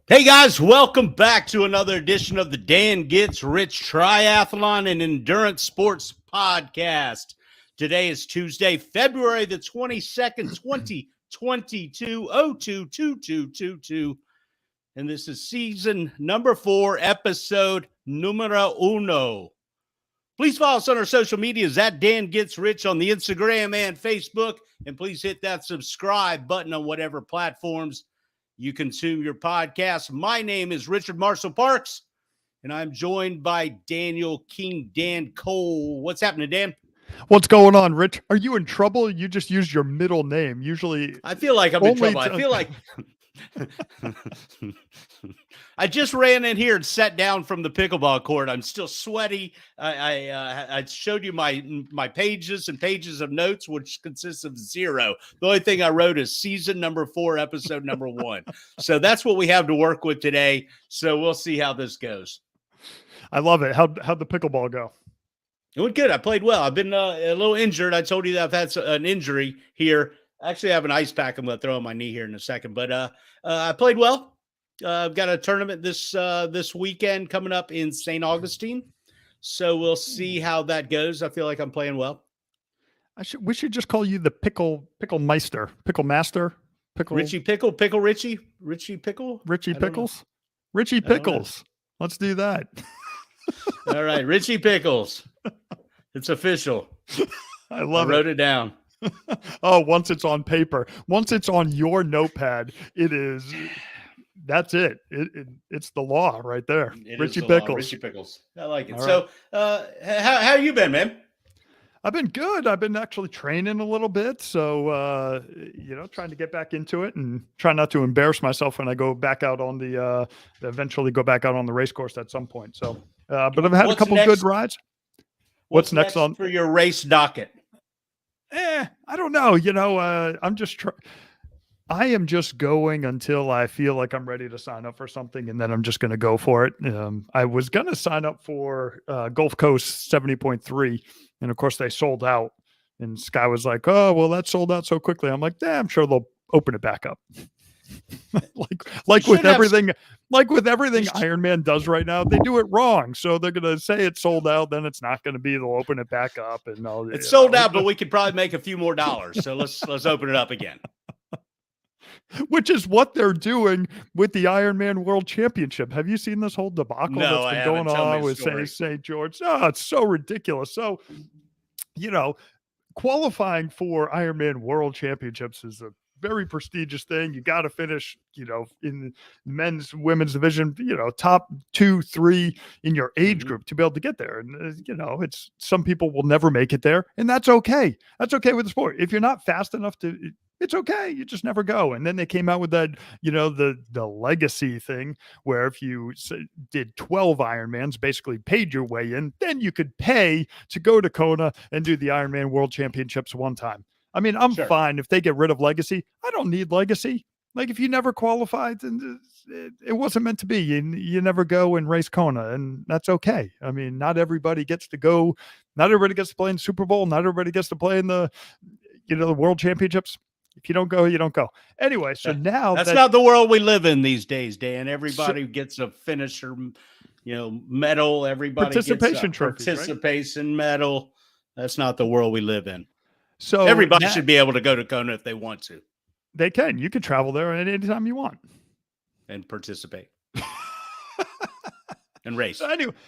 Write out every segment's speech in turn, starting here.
Hey guys, welcome back to another edition of the Dan Gets Rich Triathlon and Endurance Sports Podcast. Today is Tuesday, February the 22nd, 2022, 022222. And this is season number 4, episode numero uno. Please follow us on our social medias at Dan Gets Rich on the Instagram and Facebook. And please hit that subscribe button on whatever platforms you consume your podcast. My name is Richard Marshall Parks, and I'm joined by Daniel King Dan Cole. What's happening, Dan? What's going on, Rich? Are you in trouble? You just used your middle name. Usually, I feel like I'm in trouble. I feel like I just ran in here and sat down from the pickleball court. I'm still sweaty. I showed you my pages and pages of notes, which consists of 0. The only thing I wrote is season number 4, episode number 1. So that's what we have to work with today. So we'll see how this goes. I love it. How'd the pickleball go? It went good. I played well. I've been a little injured. I told you that I've had an injury here. Actually, I have an ice pack I'm going to throw on my knee here in a second. But I played well. I've got a tournament this weekend coming up in St. Augustine. So we'll see how that goes. I feel like I'm playing well. We should just call you the pickle meister, pickle master, Richie Pickle, Pickle Richie Pickle, Richie Pickles, Richie Pickles. Let's do that. All right, Richie Pickles. It's official. I wrote it down. Oh, once it's on paper, once it's on your notepad, that's it. It's the law right there. Richie Pickles. Richie Pickles. I like it. All so how you been, man? I've been good. I've been actually training a little bit. So, trying to get back into it and try not to embarrass myself when I go back out on eventually go back out on the race course at some point. So, but I've had a couple good rides. What's next for your race docket? I don't know. I am just going until I feel like I'm ready to sign up for something, and then I'm just going to go for it. I was going to sign up for Gulf Coast 70.3, and of course they sold out. And Sky was like, "Oh, well, that sold out so quickly." I'm like, "I'm sure they'll open it back up." like with everything Ironman does right now, they do it wrong. So they're going to say it's sold out, then it's not going to be. They'll open it back up, and it's sold out, but we could probably make a few more dollars. So let's open it up again. Which is what they're doing with the Ironman World Championship. Have you seen this whole debacle that's been going on with St. George? Oh, it's so ridiculous. So, qualifying for Ironman World Championships is a very prestigious thing. You got to finish, in men's, women's division, top 2, 3 in your age group to be able to get there. And, it's some people will never make it there, and that's okay. That's okay with the sport. If you're not fast enough it's okay. You just never go. And then they came out with that, the legacy thing where if you did 12 Ironmans, basically paid your way in, then you could pay to go to Kona and do the Ironman World Championships one time. I mean, I'm fine if they get rid of legacy. I don't need legacy. Like if you never qualified, then it wasn't meant to be. You never go and race Kona, and that's okay. I mean, not everybody gets to go. Not everybody gets to play in Super Bowl. Not everybody gets to play in the World Championships. If you don't go, you don't go. Anyway, so now that's not the world we live in these days, Dan. Everybody gets a finisher, medal. Everybody gets a participation medal. That's not the world we live in. So everybody should be able to go to Kona if they want to. They can. You can travel there anytime you want and participate. And race.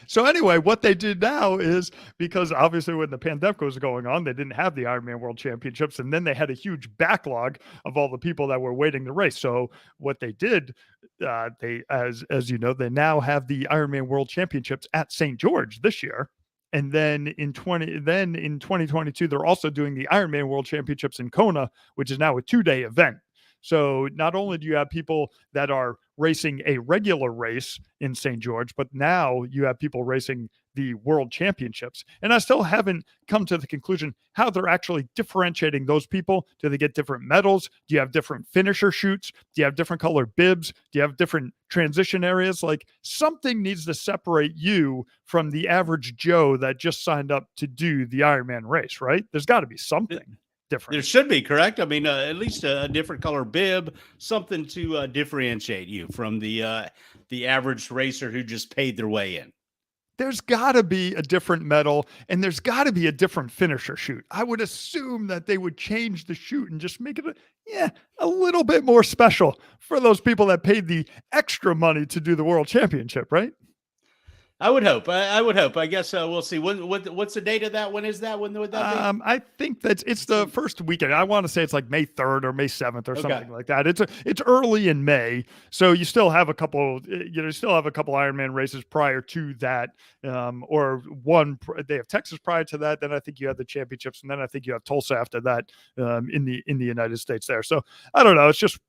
So anyway, what they did now is, because obviously when the pandemic was going on, they didn't have the Ironman World Championships, and then they had a huge backlog of all the people that were waiting to race. So what they did, they now have the Ironman World Championships at St. George this year. And then in 2022, they're also doing the Ironman World Championships in Kona, which is now a 2-day event. So not only do you have people that are racing a regular race in St. George, but now you have people racing the World Championships. And I still haven't come to the conclusion how they're actually differentiating those people. Do they get different medals? Do you have different finisher chutes? Do you have different colored bibs? Do you have different transition areas? Like, something needs to separate you from the average Joe that just signed up to do the Ironman race, right? There's got to be something. different. There should be, correct? I mean, at least a different color bib, something to differentiate you from the average racer who just paid their way in. There's got to be a different medal, and there's got to be a different finisher chute. I would assume that they would change the chute and just make it a little bit more special for those people that paid the extra money to do the world championship, right? I would hope. I would hope. I guess we'll see. What's the date of that? When is that? When would that be? I think it's the first weekend. I want to say it's like May 3rd or May 7th or something like that. It's early in May, so you still have a couple. Ironman races prior to that, or one. They have Texas prior to that. Then I think you have the championships, and then I think you have Tulsa after that in the United States there. So I don't know. It's just.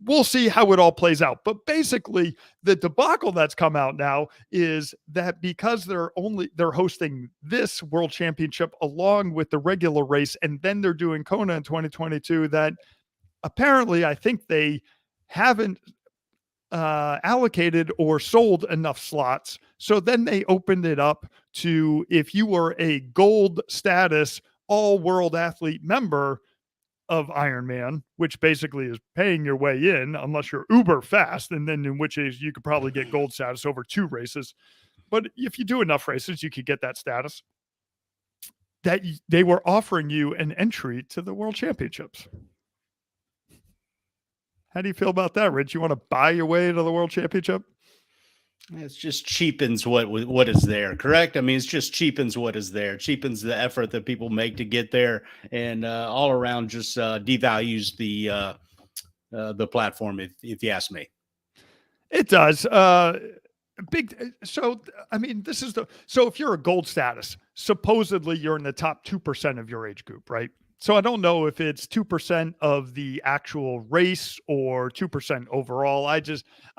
We'll see how it all plays out. But basically, the debacle that's come out now is that because they're hosting this world championship along with the regular race, and then they're doing Kona in 2022, that apparently I think they haven't allocated or sold enough slots. So then they opened it up to, if you were a gold status all world athlete member of Ironman, which basically is paying your way in, unless you're uber fast, and then in which case you could probably get gold status over 2 races. But if you do enough races, you could get that status. That they were offering you an entry to the World Championships. How do you feel about that, Rich? You want to buy your way to the World Championship? It's just cheapens what is there, correct? I mean, it's just cheapens what is there, cheapens the effort that people make to get there, and all around just devalues the platform, if you ask me. It does. So I mean, so if you're a gold status, supposedly you're in the top 2% of your age group, right? So I don't know if it's 2% of the actual race or 2% overall. I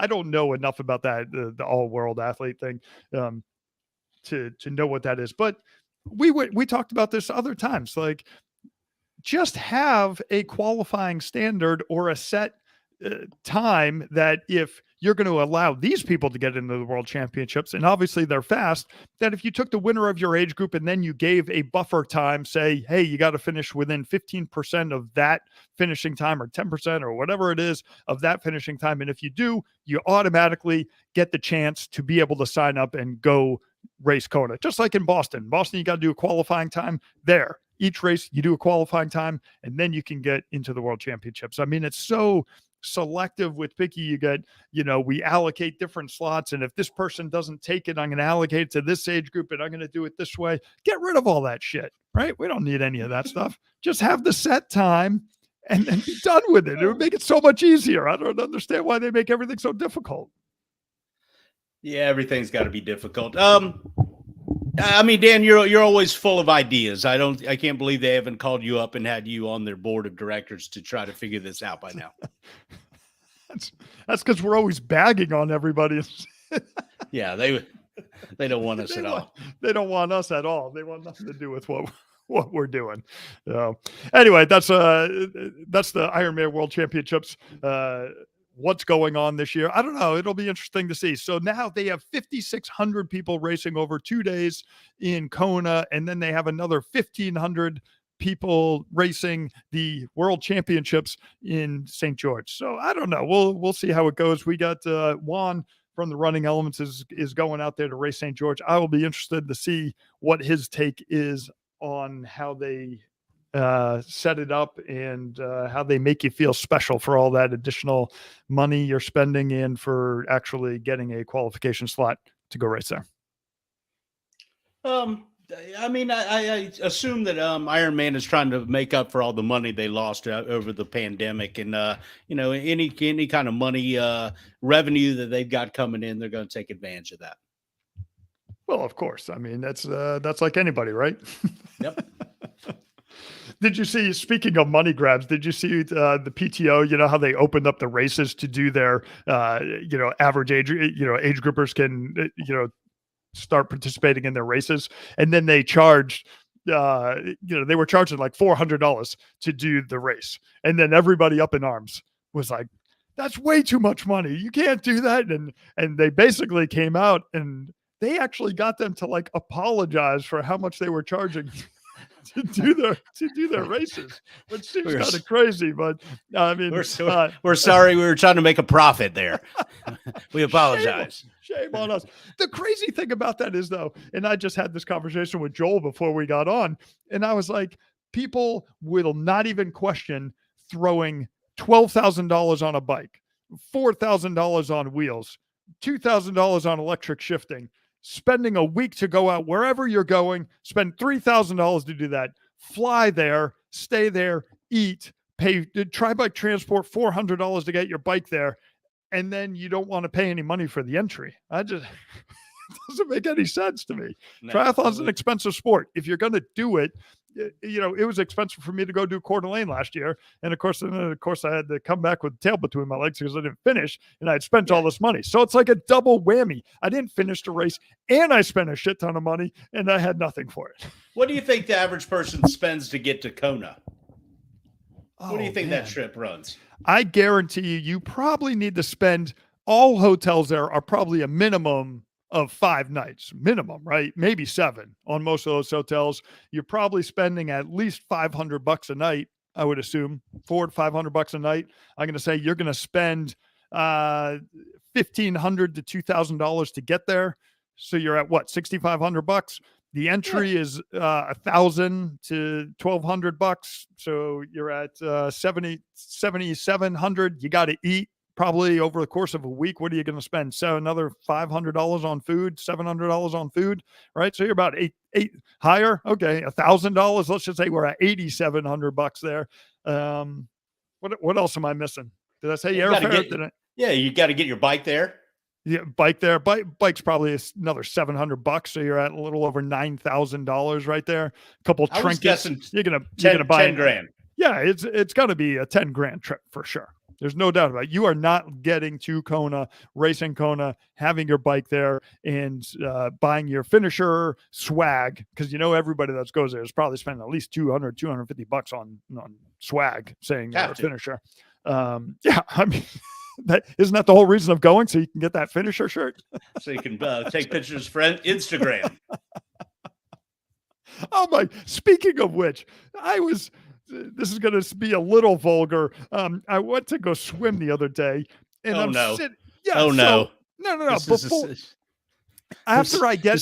don't know enough about that, the all world athlete thing, to know what that is. But we talked about this other times, like just have a qualifying standard or a set time that if you're going to allow these people to get into the world championships, and obviously they're fast, that if you took the winner of your age group and then you gave a buffer time, say, hey, you got to finish within 15% of that finishing time, or 10% or whatever it is of that finishing time. And if you do, you automatically get the chance to be able to sign up and go race Kona. Just like in Boston. Boston, you got to do a qualifying time there. Each race, you do a qualifying time, and then you can get into the world championships. I mean, it's so selective with Picky. You get, we allocate different slots, and if this person doesn't take it, I'm going to allocate it to this age group, and I'm going to do it this way. Get rid of all that shit, right? We don't need any of that stuff. Just have the set time and then be done with it. It would make it so much easier. I don't understand why they make everything so difficult. Yeah, everything's got to be difficult. I mean, Dan, you're always full of ideas. I can't believe they haven't called you up and had you on their board of directors to try to figure this out by now. That's because we're always bagging on everybody. Yeah, they don't want us at all. They don't want us at all. They want nothing to do with what we're doing. Anyway, that's the Ironman World Championships. What's going on this year? I don't know. It'll be interesting to see. So now they have 5,600 people racing over 2 days in Kona, and then they have another 1,500 people racing the World Championships in St. George. So I don't know. We'll see how it goes. We got Juan from the Running Elements is going out there to race St. George. I will be interested to see what his take is on how they set it up and how they make you feel special for all that additional money you're spending in for actually getting a qualification slot to go race there. I mean, I assume that Ironman is trying to make up for all the money they lost over the pandemic, and any kind of money revenue that they've got coming in, they're going to take advantage of that. Well, of course. I mean, that's like anybody, right? Yep. Did you see, speaking of money grabs, did you see the PTO, how they opened up the races to do their, average age, age groupers can, start participating in their races. And then they charged, they were charging like $400 to do the race. And then everybody up in arms was like, that's way too much money. You can't do that. And they basically came out and they actually got them to like apologize for how much they were charging to do their races, which seems We're kind of crazy. But I mean, we're sorry. We were trying to make a profit there. We apologize. Shame on us. The crazy thing about that is, though, and I just had this conversation with Joel before we got on, and I was like, people will not even question throwing $12,000 on a bike, $4,000 on wheels, $2,000 on electric shifting, spending a week to go out wherever you're going, spend $3,000 to do that, fly there, stay there, eat, pay tri-bike transport $400 to get your bike there, and then you don't want to pay any money for the entry. It doesn't make any sense to me. No. Triathlon's an expensive sport. If you're going to do it, it was expensive for me to go do Coeur d'Alene last year. And of course, I had to come back with the tail between my legs because I didn't finish and I had spent all this money. So it's like a double whammy. I didn't finish the race and I spent a shit ton of money and I had nothing for it. What do you think the average person spends to get to Kona? What do you think that trip runs? I guarantee you probably need to spend, all hotels there are probably a minimum of 5 nights, minimum, right? Maybe 7 on most of those hotels. You're probably spending at least $500 a night, I would assume, $400 to $500 a night. I'm going to say you're going to spend $1,500 to $2,000 to get there. So you're at what, $6,500? The entry is $1,000 to $1,200. So you're at $7,700. You got to eat probably over the course of a week. What are you going to spend? So another $500 on food, $700 on food, right? So you're about eight higher. Okay, $1,000. Let's just say we're at $8,700 there. What else am I missing? Did I say airfare? Yeah, you got to get your bike there. Yeah, bike there. Bike's probably another $700. So you're at a little over $9,000 right there. A couple trinkets. You're gonna buy 10 grand. Yeah, it's gonna be a 10 grand trip for sure. There's no doubt about it. You are not getting to Kona, racing Kona, having your bike there, and buying your finisher swag, because everybody that goes there is probably spending at least $250 on swag, saying you're a finisher. Yeah, I mean. Isn't that the whole reason of going? So you can get that finisher shirt? So you can take pictures for Instagram. Oh my, speaking of which, this is going to be a little vulgar. I went to go swim the other day. And no. No. This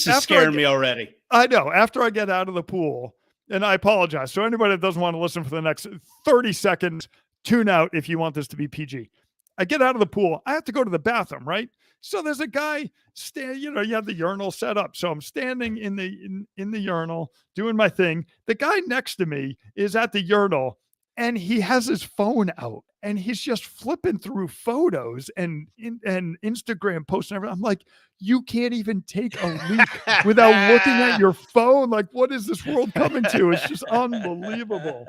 is scaring me already. I know. After I get out of the pool, and I apologize. So anybody that doesn't want to listen for the next 30 seconds, tune out if you want this to be PG. I get out of the pool. I have to go to the bathroom, right? So there's a guy you have the urinal set up. So I'm standing in the urinal doing my thing. The guy next to me is at the urinal and he has his phone out and he's just flipping through photos and Instagram posts and everything. I'm like, you can't even take a leak without looking at your phone. Like, what is this world coming to? It's just unbelievable.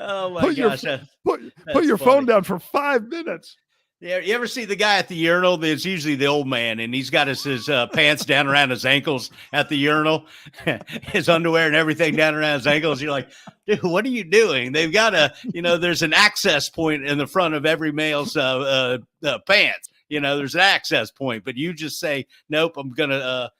Oh my gosh. Put your phone down for 5 minutes. Yeah, you ever see the guy at the urinal? There's usually the old man, and he's got his pants down around his ankles at the urinal, his underwear and everything down around his ankles. You're like, dude, what are you doing? They've got there's an access point in the front of every male's pants. There's an access point, but you just say, nope, I'm gonna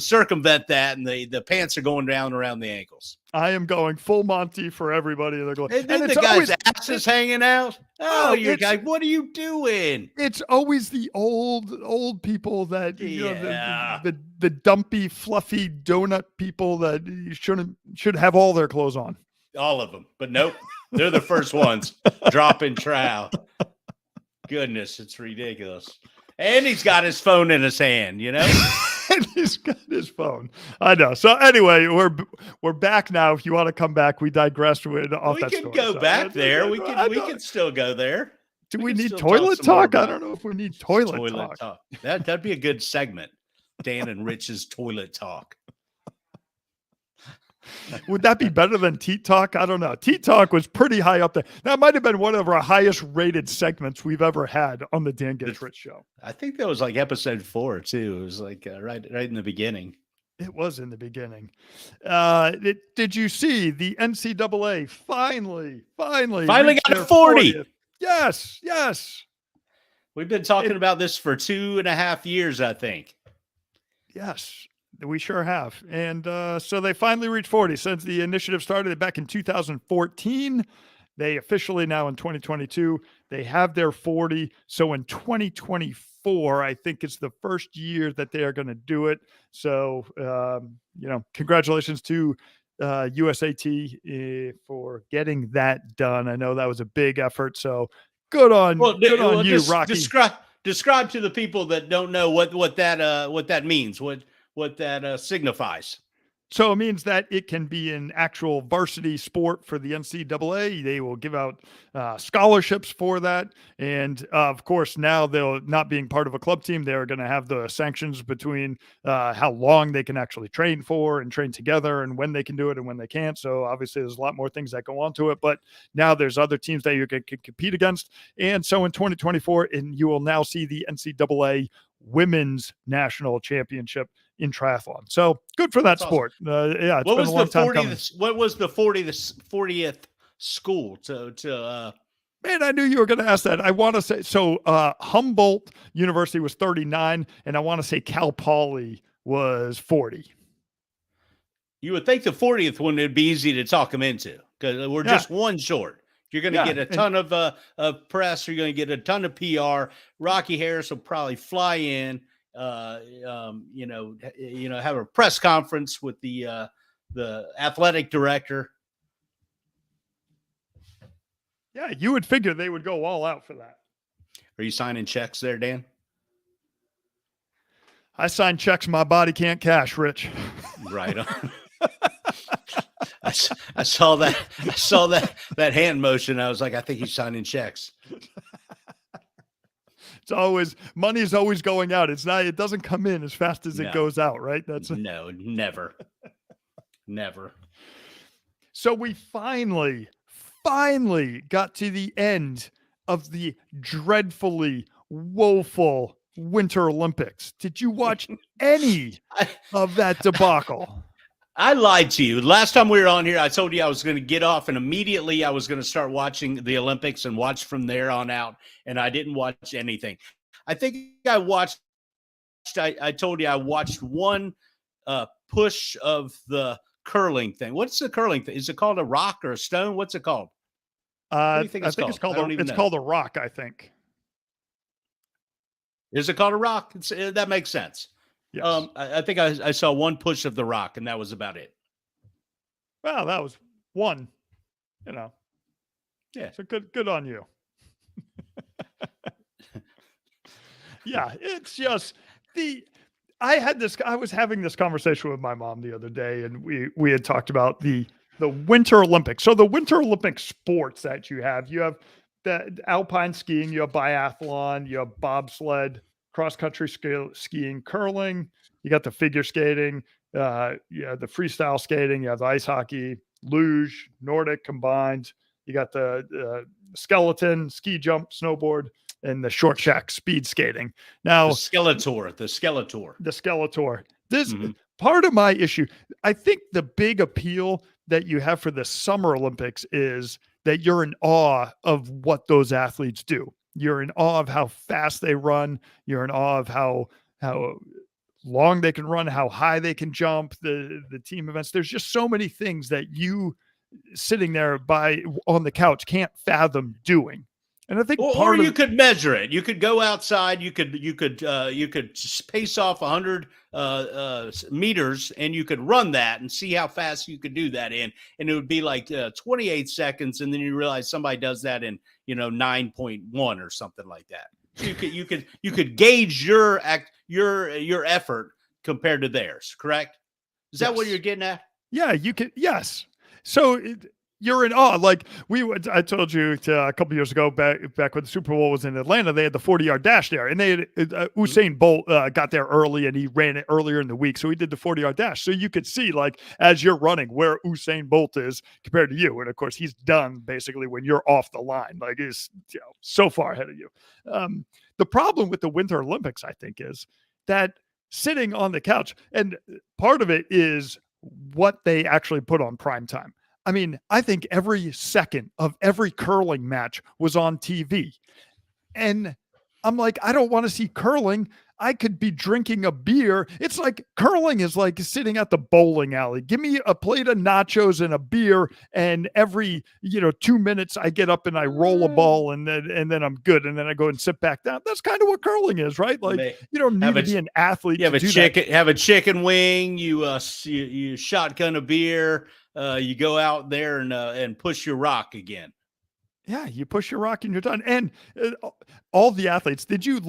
circumvent that, and the pants are going down around the ankles. I am going full Monty for everybody. They're going, and the guy's ass is hanging out. Oh, you're like, what are you doing? It's always the old people that the dumpy, fluffy donut people that you should have all their clothes on. All of them, but nope, they're the first ones dropping trow. Goodness, it's ridiculous. And he's got his phone in his hand, And he's got his phone. I know. So anyway, we're back now. If you want to come back, we digressed off that story. We can go back there. We can still go there. Do we need toilet talk? I don't know if we need toilet talk. That'd be a good segment. Dan and Rich's toilet talk. Would that be better than Teat Talk? I don't know. Teat Talk was pretty high up there. That might have been one of our highest rated segments we've ever had on the Dan Gets Rich show. I think that was like episode 4 too. It was like right in the beginning. It was in the beginning. Did you see the NCAA finally got to 40? 40th? Yes. We've been talking about this for 2.5 years, I think. Yes. We sure have. And so they finally reached 40. Since the initiative started back in 2014, they officially now in 2022, they have their 40. So in 2024, I think it's the first year that they are going to do it. So, congratulations to USAT for getting that done. I know that was a big effort. So good on you, Rocky. Describe to the people that don't know what that means, what that signifies. So it means that it can be an actual varsity sport for the NCAA. They will give out scholarships for that. And of course, now they'll not being part of a club team, they're going to have the sanctions between how long they can actually train for and train together and when they can do it and when they can't. So obviously there's a lot more things that go on to it, but now there's other teams that you can compete against. And so in 2024, and you will now see the NCAA Women's National Championship in triathlon. So good for that sport. Awesome. Yeah, it's been a long time coming. What was the 40th school to Man, I knew you were going to ask that. I want to say, so Humboldt University was 39, and I want to say Cal Poly was 40. You would think the 40th one would be easy to talk them into because we're just one short. You're going to get a ton of press. You're going to get a ton of PR. Rocky Harris will probably fly in, have a press conference with the athletic director. Yeah, you would figure they would go all out for that. Are you signing checks there, Dan? I sign checks my body can't cash, Rich. Right on. I saw that hand motion. I was like, I think he's signing checks. It's always money's always going out. It doesn't come in as fast as it goes out, right? No, never. Never. So we finally got to the end of the dreadfully woeful Winter Olympics. Did you watch any of that debacle? I lied to you. Last time we were on here, I told you I was going to get off and immediately I was going to start watching the Olympics and watch from there on out. And I didn't watch anything. I think I told you I watched one push of the curling thing. What's the curling thing? Is it called a rock or a stone? What's it called? I think it's called a rock, I think. Is it called a rock? That makes sense. Yes. I think I saw one push of the rock, and that was about it. Well, that was one. Yeah. So good on you. Yeah, it's just I was having this conversation with my mom the other day, and we had talked about the Winter Olympics. So the Winter Olympic sports that you have the alpine skiing, you have biathlon, you have bobsled, cross-country skiing, curling, you got the figure skating, you have the freestyle skating, you have the ice hockey, luge, Nordic combined, you got the skeleton, ski jump, snowboard, and the short track speed skating. Now, the Skeletor. This part of my issue, I think the big appeal that you have for the Summer Olympics is that you're in awe of what those athletes do. You're in awe of how fast they run. You're in awe of how long they can run, how high they can jump, the team events. There's just so many things that you sitting there on the couch can't fathom doing. And I think or you could measure it. You could go outside. You could pace off 100 meters, and you could run that and see how fast you could do that in. And it would be like 28 seconds, and then you realize somebody does that in 9.1 or something like that. So you could gauge your effort compared to theirs. Correct? Is that what you're getting at? Yeah, you could. Yes. So. You're in awe. Like I told you a couple years ago, back when the Super Bowl was in Atlanta, they had the 40-yard dash there, and they had Usain Bolt got there early, and he ran it earlier in the week, so he did the 40-yard dash. So you could see, like, as you're running, where Usain Bolt is compared to you, and of course he's done basically when you're off the line, like he's so far ahead of you. The problem with the Winter Olympics, I think, is that sitting on the couch, and part of it is what they actually put on prime time. I mean, I think every second of every curling match was on TV. And I'm like, I don't want to see curling. I could be drinking a beer. It's like curling is like sitting at the bowling alley. Give me a plate of nachos and a beer, and every 2 minutes I get up and I roll a ball, and then I'm good, and then I go and sit back down. That's kind of what curling is, right? Like you don't need to be an athlete. You have to a do chicken, that. have a chicken wing. You shotgun a beer. You go out there and push your rock again. Yeah, you push your rock and you're done. And all the athletes, you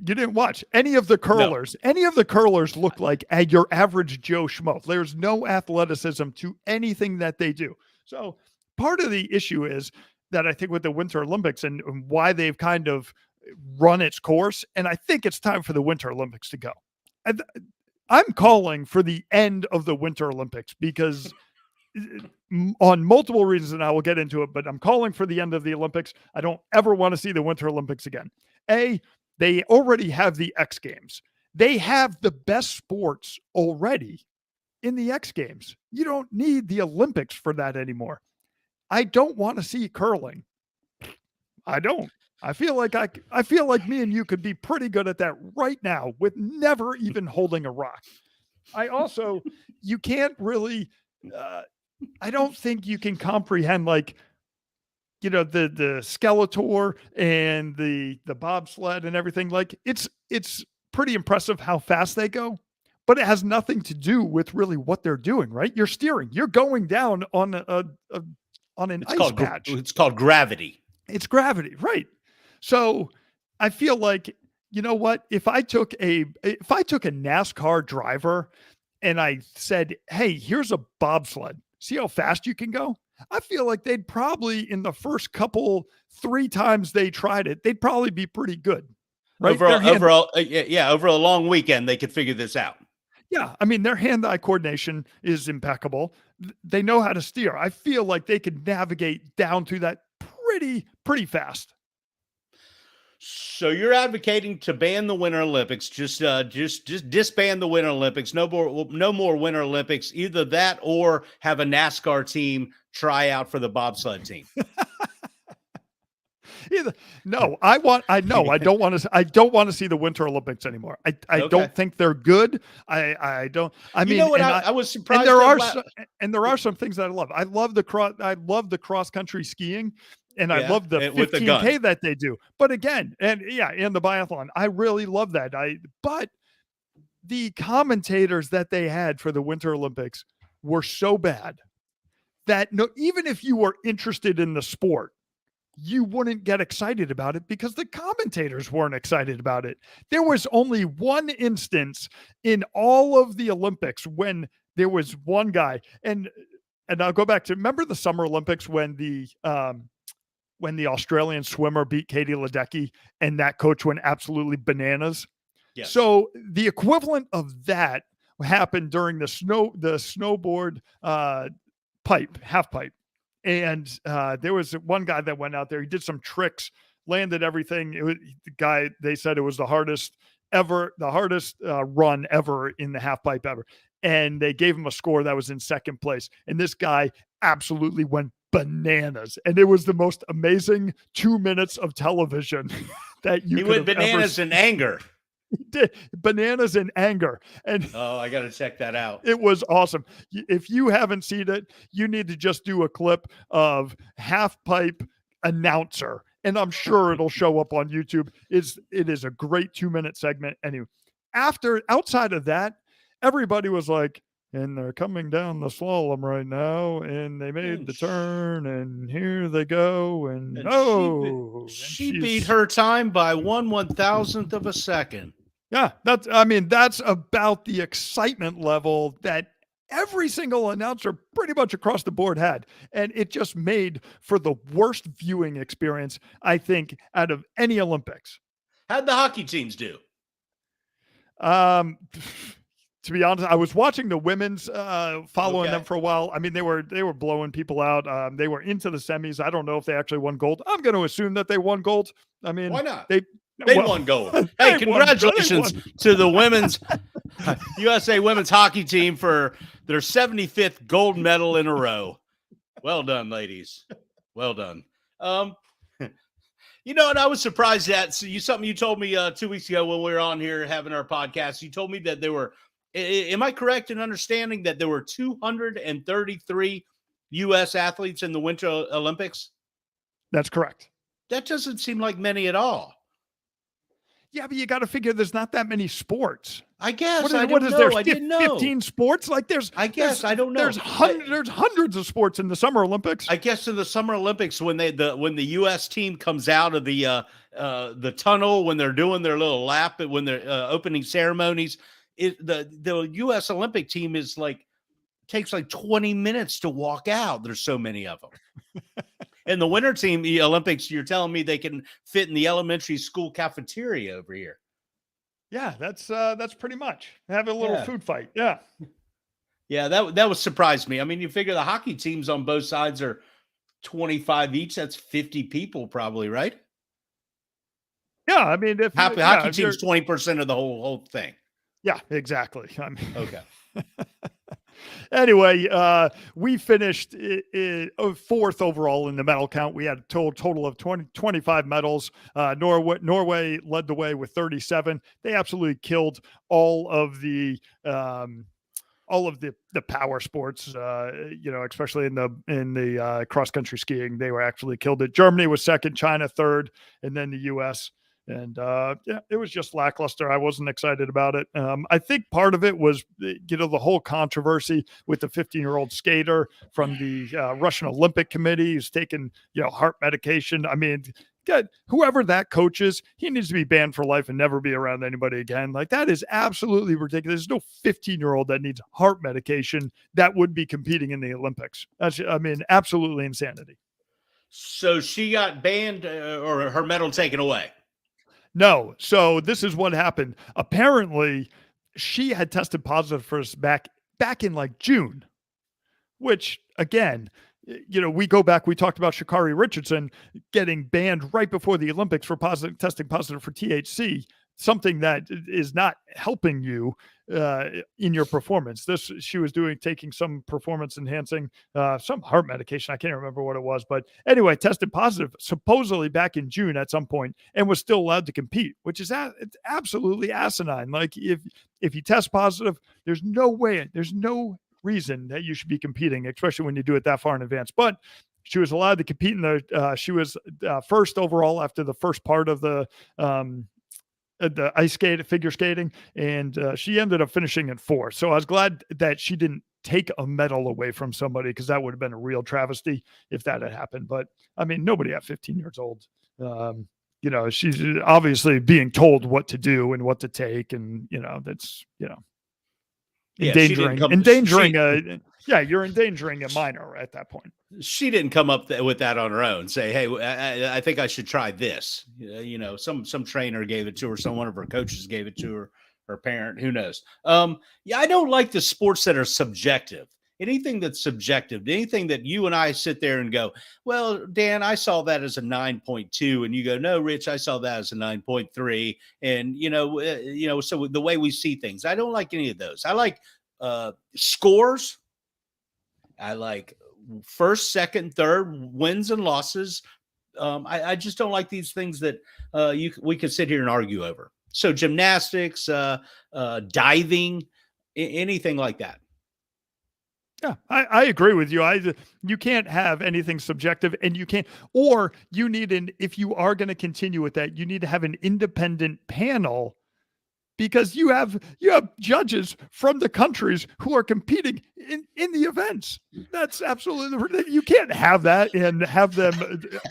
didn't watch any of the curlers. No. Any of the curlers look like your average Joe Schmo. There's no athleticism to anything that they do. So part of the issue is that I think with the Winter Olympics and why they've kind of run its course, and I think it's time for the Winter Olympics to go. I'm calling for the end of the Winter Olympics because on multiple reasons, and I will get into it, but I'm calling for the end of the Olympics. I don't ever want to see the Winter Olympics again. They already have the X Games. They have the best sports already in the X Games. You don't need the Olympics for that anymore. I don't want to see curling. I don't. I feel like me and you could be pretty good at that right now with never even holding a rock. You can't really I don't think you can comprehend the Skeletor and the bobsled and everything. Like it's pretty impressive how fast they go, but it has nothing to do with really what they're doing, right? You're steering, you're going down on an ice patch. It's called gravity. It's gravity, right? So I feel like, you know what? If I took a NASCAR driver and I said, hey, here's a bobsled, see how fast you can go? I feel like they'd probably, in the first 3 times they tried it, they'd probably be pretty good. Right? Overall, over a long weekend, they could figure this out. Yeah. I mean, their hand-eye coordination is impeccable. They know how to steer. I feel like they could navigate down through that pretty fast. So you're advocating to ban the Winter Olympics, just disband the Winter Olympics. No more Winter Olympics. Either that or have a NASCAR team try out for the bobsled team. No, I don't want to see the Winter Olympics anymore. I don't think they're good. I mean, I was surprised. And there are some things that I love. I love the cross country skiing. And I love the 15K that they do. But again, and the biathlon, I really love that. But the commentators that they had for the Winter Olympics were so bad that even if you were interested in the sport, you wouldn't get excited about it because the commentators weren't excited about it. There was only one instance in all of the Olympics when there was one guy, and I'll go back to, remember the Summer Olympics when the Australian swimmer beat Katie Ledecky and that coach went absolutely bananas. Yes. So the equivalent of that happened during the snowboard half pipe. And there was one guy that went out there. He did some tricks, landed everything. They said it was the hardest run ever in the half pipe ever. And they gave him a score that was in second place. And this guy absolutely went bananas. And it was the most amazing 2 minutes of television that you could went bananas in anger. He did bananas in anger. And I got to check that out. It was awesome. If you haven't seen it, you need to just do a clip of half pipe announcer, and I'm sure it'll show up on YouTube. It is a great 2-minute segment. Anyway, outside of that, everybody was like, and they're coming down the slalom right now, and they made the turn, and here they go, and she beat her time by 1/1000th of a second. Yeah, that's about the excitement level that every single announcer pretty much across the board had. And it just made for the worst viewing experience, I think, out of any Olympics. How'd the hockey teams do? To be honest, I was watching the women's, following them for a while. I mean, they were blowing people out. They were into the semis. I don't know if they actually won gold. I'm going to assume that they won gold. I mean, why not? They won gold. Hey, congratulations to the women's USA women's hockey team for their 75th gold medal in a row. Well done, ladies. Well done. You know, and I was surprised at something you told me 2 weeks ago when we were on here having our podcast. You told me that there were, am I correct in understanding that there were 233 U.S. athletes in the Winter Olympics? That's correct. That doesn't seem like many at all. Yeah, but you got to figure there's not that many sports. I guess. What is there? I didn't know. 15 sports? Like I don't know. There's hundreds of sports in the Summer Olympics. I guess in the Summer Olympics, when the U.S. team comes out of the tunnel, when they're doing their little lap, when they're opening ceremonies, the U.S. Olympic team takes like 20 minutes to walk out. There's so many of them. And the winter team, the Olympics, you're telling me they can fit in the elementary school cafeteria over here. Yeah, that's pretty much. Have a little food fight. Yeah. Yeah, that was surprised me. I mean, you figure the hockey teams on both sides are 25 each. That's 50 people probably, right? Yeah, I mean, if hockey team's 20% of the whole thing. Yeah, exactly. I mean, okay. Anyway, we finished fourth overall in the medal count. We had a total of 25 medals. Norway led the way with 37. They absolutely killed all of the power sports, especially in the cross country skiing. They were actually killed it. Germany was second, China third, and then the U.S. And it was just lackluster. I wasn't excited about it. I think part of it was, the whole controversy with the 15-year-old skater from the Russian Olympic Committee who's taken, heart medication. I mean, whoever that coach is, he needs to be banned for life and never be around anybody again. Like, that is absolutely ridiculous. There's no 15-year-old that needs heart medication that would be competing in the Olympics. Absolutely insanity. So she got banned or her medal taken away. No. So this is what happened. Apparently, she had tested positive for us back in like June, which again, we go back, we talked about Sha'Carri Richardson getting banned right before the Olympics for testing positive for THC, something that is not helping you in your performance. She was taking some performance enhancing, some heart medication. I can't remember what it was, but anyway, tested positive supposedly back in June at some point and was still allowed to compete, which is it's absolutely asinine. Like, if you test positive, there's no reason that you should be competing, especially when you do it that far in advance. But she was allowed to compete she was first overall after the first part of the figure skating, and she ended up finishing at 4th. So I was glad that she didn't take a medal away from somebody, because that would have been a real travesty if that had happened. But I mean, nobody at 15 years old, she's obviously being told what to do and what to take, and that's endangering you're endangering a minor at that point. She didn't come up with that on her own. Say, hey, I think I should try this. Some trainer gave it to her. One of her coaches gave it to her parent. Who knows? I don't like the sports that are subjective. Anything that's subjective, anything that you and I sit there and go, well, Dan, I saw that as a 9.2, and you go, no, Rich, I saw that as a 9.3, and so the way we see things, I don't like any of those. I like scores. I like first, second, third, wins and losses. I just don't like these things that we could sit here and argue over. So gymnastics, diving, anything like that. Yeah, I agree with you. You can't have anything subjective, and you need if you are going to continue with that, you need to have an independent panel, because you have judges from the countries who are competing in the events. That's absolutely ridiculous. You can't have that and have them,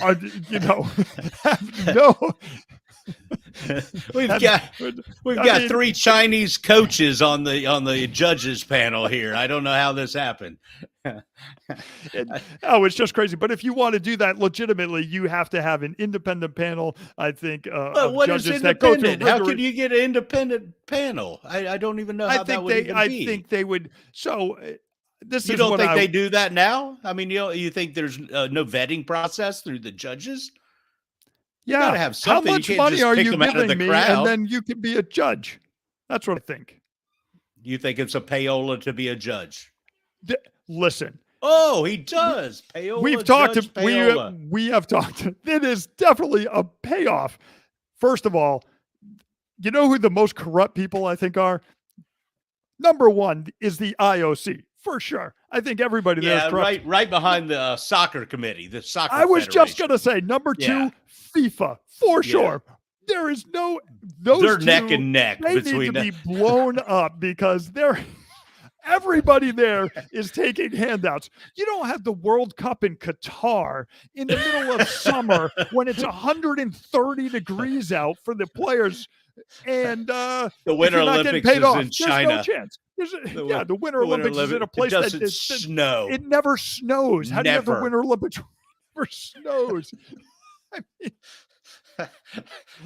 have no. We've got 3 Chinese coaches on the judges panel here. I don't know how this happened. It's just crazy. But if you want to do that legitimately, you have to have an independent panel. I think. What is independent? How could you get an independent panel? I don't even know how that would even be. I think they would. So this you is don't think they do that now? I mean, you think there's no vetting process through the judges? You gotta have something. How much money are you giving me? And then you can be a judge. That's what I think. You think it's a payola to be a judge? Listen. Oh, he does. Payola, We've talked. Judge Payola. We have talked. It is definitely a payoff. First of all, you know who the most corrupt people I think are? Number one is the IOC for sure. I think everybody there is corrupt. right behind the soccer committee, the soccer. I was just Federation. gonna say number two, FIFA for sure. There is no those they're two, neck and neck. They need to be blown up because they're. Everybody there is taking handouts. You don't have the World Cup in Qatar in the middle of summer when it's 130 degrees out for the players, and the Winter Olympics is in China. There's no chance. The Winter Olympics is in a place that snow. It never snows. How do you have the Winter Olympics? It never snows. I mean,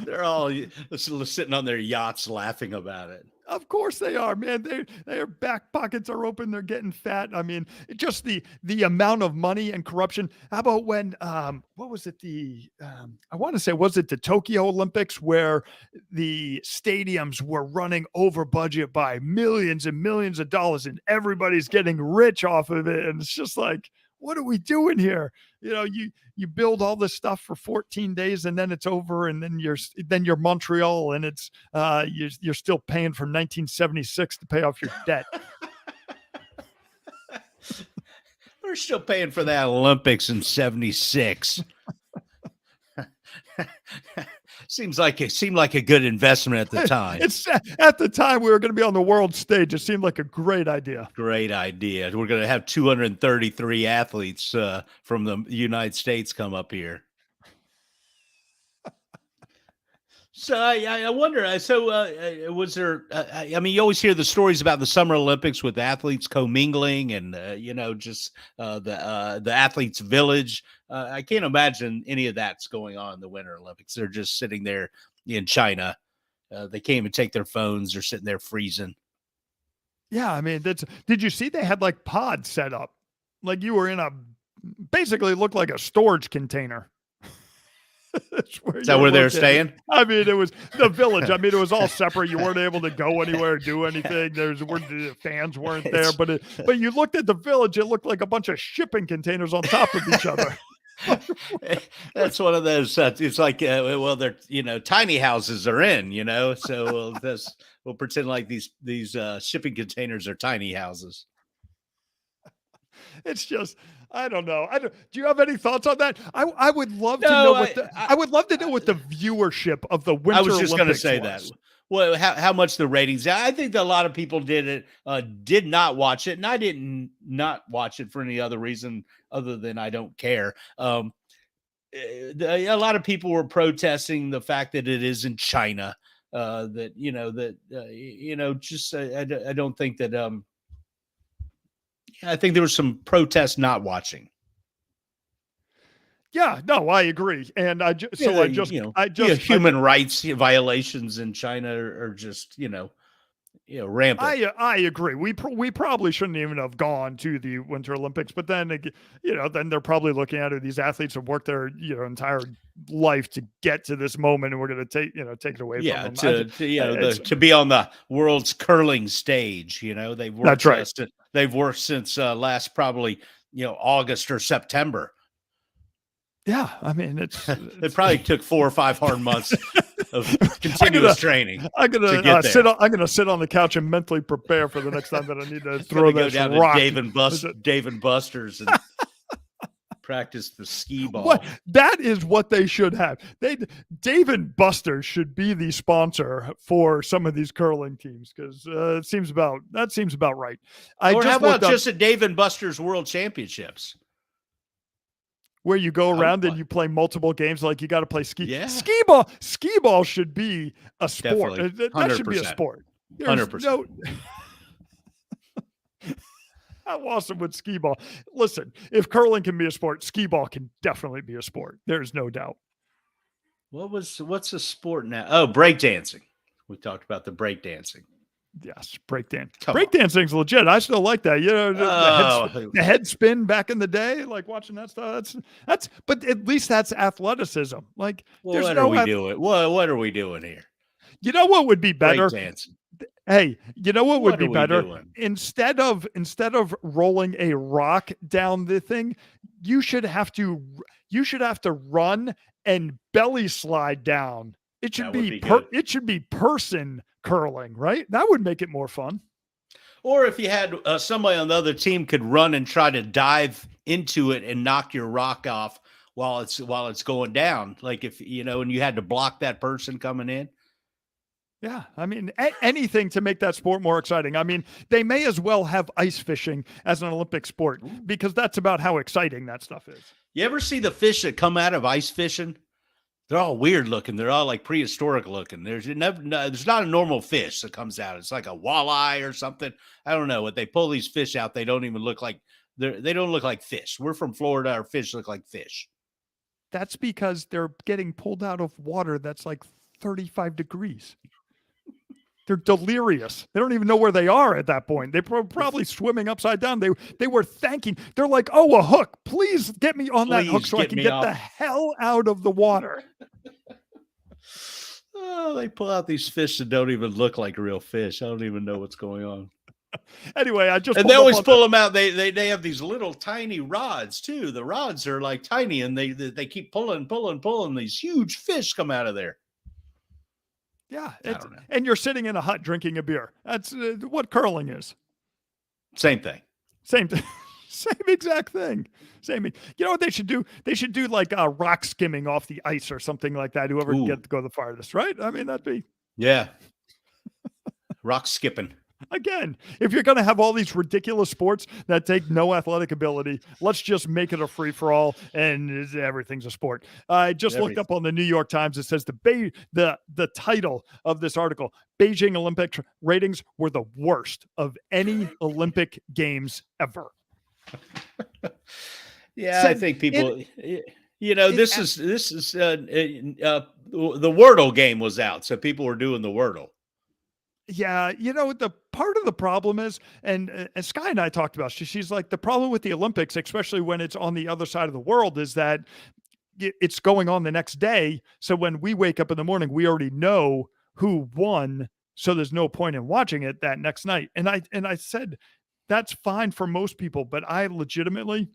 they're all sitting on their yachts laughing about it. Of course they are, man. Their back pockets are open. They're getting fat. I mean, just the amount of money and corruption. How about when what was it? I want to say, was it the Tokyo Olympics where the stadiums were running over budget by millions and millions of dollars, and everybody's getting rich off of it, and it's just like, what are we doing here? You know, you build all this stuff for 14 days and then it's over, and then you're Montreal, and it's you're still paying from 1976 to pay off your debt. We're still paying for that Olympics in 76. Seemed like a good investment at the time. It's at the time we were going to be on the world stage. It seemed like a great idea. Great idea. We're going to have 233 athletes from the United States come up here. So I wonder. So was there? I mean, you always hear the stories about the Summer Olympics with athletes commingling, and just the athletes' village. I can't imagine any of that's going on in the Winter Olympics. They're just sitting there in China. They can't even take their phones. They're sitting there freezing. Yeah, I mean, did you see they had like pods set up? Like you were in basically looked like a storage container. Is that where they're staying? I mean, it was the village. I mean, it was all separate. You weren't able to go anywhere, do anything. The fans weren't there, but you looked at the village. It looked like a bunch of shipping containers on top of each other. That's one of those. It's like, they're tiny houses are in. So we'll pretend like these shipping containers are tiny houses. It's just, I don't know. Do you have any thoughts on that? I would love to know I would love to know what the viewership of the Winter Olympics was. I was just going to say that. Well, how much the ratings? I think that a lot of people did not watch it, and I didn't not watch it for any other reason other than I don't care. A lot of people were protesting the fact that it is in China. I don't think that. I think there was some protests not watching. Yeah, no, I agree, and human rights violations in China are just rampant. I agree. We probably shouldn't even have gone to the Winter Olympics, but then then they're probably looking at it. These athletes have worked their entire life to get to this moment, and we're going to take it away from them. To be on the world's curling stage. They've worked. That's right. They've worked since last probably August or September. Yeah, I mean it probably took 4 or 5 hard months of continuous training. I'm gonna sit on the couch and mentally prepare for the next time that I need to throw this down rock. To Dave and Buster's and practice the skee ball. That is what they should have. Dave and Buster's should be the sponsor for some of these curling teams because that seems about right. How about just at Dave and Buster's World Championships? Where you go around and you play multiple games, like you got to play ski. Yeah. Ski ball should be a sport. That should be a sport. 100%. How awesome would skee ball? Listen, if curling can be a sport, skee ball can definitely be a sport. There's no doubt. What's a sport now? Oh, breakdancing. We talked about the breakdancing. Yes, breakdance. Breakdancing's legit. I still like that. The head spin back in the day, like watching that stuff. But at least that's athleticism. Like, what are we doing? What are we doing here? You know what would be better? Breakdancing. Hey, you know what would What be are we better? doing? Instead of rolling a rock down the thing, you should have to run and belly slide down. That would be good. It should be person curling, right? That would make it more fun. Or if you had somebody on the other team could run and try to dive into it and knock your rock off while it's going down, like if and you had to block that person coming in. Yeah, I mean, anything to make that sport more exciting. I mean, they may as well have ice fishing as an Olympic sport because that's about how exciting that stuff is. You ever see the fish that come out of ice fishing? They're all weird looking. They're all like prehistoric looking. There's not a normal fish that comes out. It's like a walleye or something. I don't know. When they pull these fish out, they don't even look like they don't look like fish. We're from Florida. Our fish look like fish. That's because they're getting pulled out of water that's like 35 degrees. They're delirious. They don't even know where they are at that point. They're probably swimming upside down. They were thanking. They're like, "Oh, a hook! Please get me on that hook so I can get the hell out of the water." Oh, they pull out these fish that don't even look like real fish. I don't even know what's going on. Anyway, they always pull them out. They have these little tiny rods too. The rods are like tiny, and they keep pulling. These huge fish come out of there. Yeah, and you're sitting in a hut drinking a beer. That's what curling is. Same thing. Same thing. Same exact thing. Same. You know what they should do? They should do like rock skimming off the ice or something like that. Whoever can get to go the farthest, right? I mean, that'd be rock skipping. Again, if you're going to have all these ridiculous sports that take no athletic ability, let's just make it a free-for-all and everything's a sport. I just looked up on the New York Times. It says the title of this article, Beijing Olympic ratings were the worst of any Olympic Games ever. I think people, this is the Wordle game was out. So people were doing the Wordle. Yeah, the part of the problem is, and Sky and I talked about, she's like, the problem with the Olympics, especially when it's on the other side of the world, is that it's going on the next day. So when we wake up in the morning, we already know who won. So there's no point in watching it that next night. And I said, that's fine for most people, but I legitimately,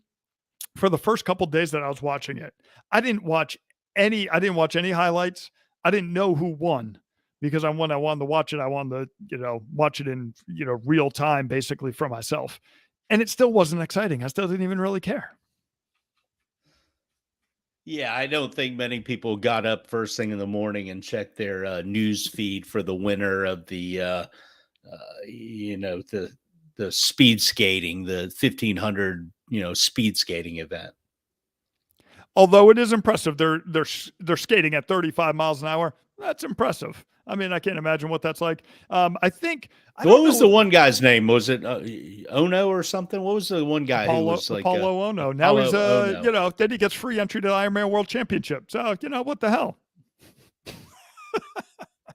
for the first couple of days that I was watching it, I didn't watch any highlights. I didn't know who won. Because when I wanted to watch it, I wanted to, watch it in, real time, basically for myself. And it still wasn't exciting. I still didn't even really care. Yeah, I don't think many people got up first thing in the morning and checked their news feed for the winner of the, the speed skating, the 1500, speed skating event. Although it is impressive, they're skating at 35 miles an hour. That's impressive. I mean, I can't imagine what that's like. I think. What was the one guy's name? Was it Ono or something? What was the one guy who was like Apollo Ono? Now he's then he gets free entry to the Ironman World Championship. So what the hell?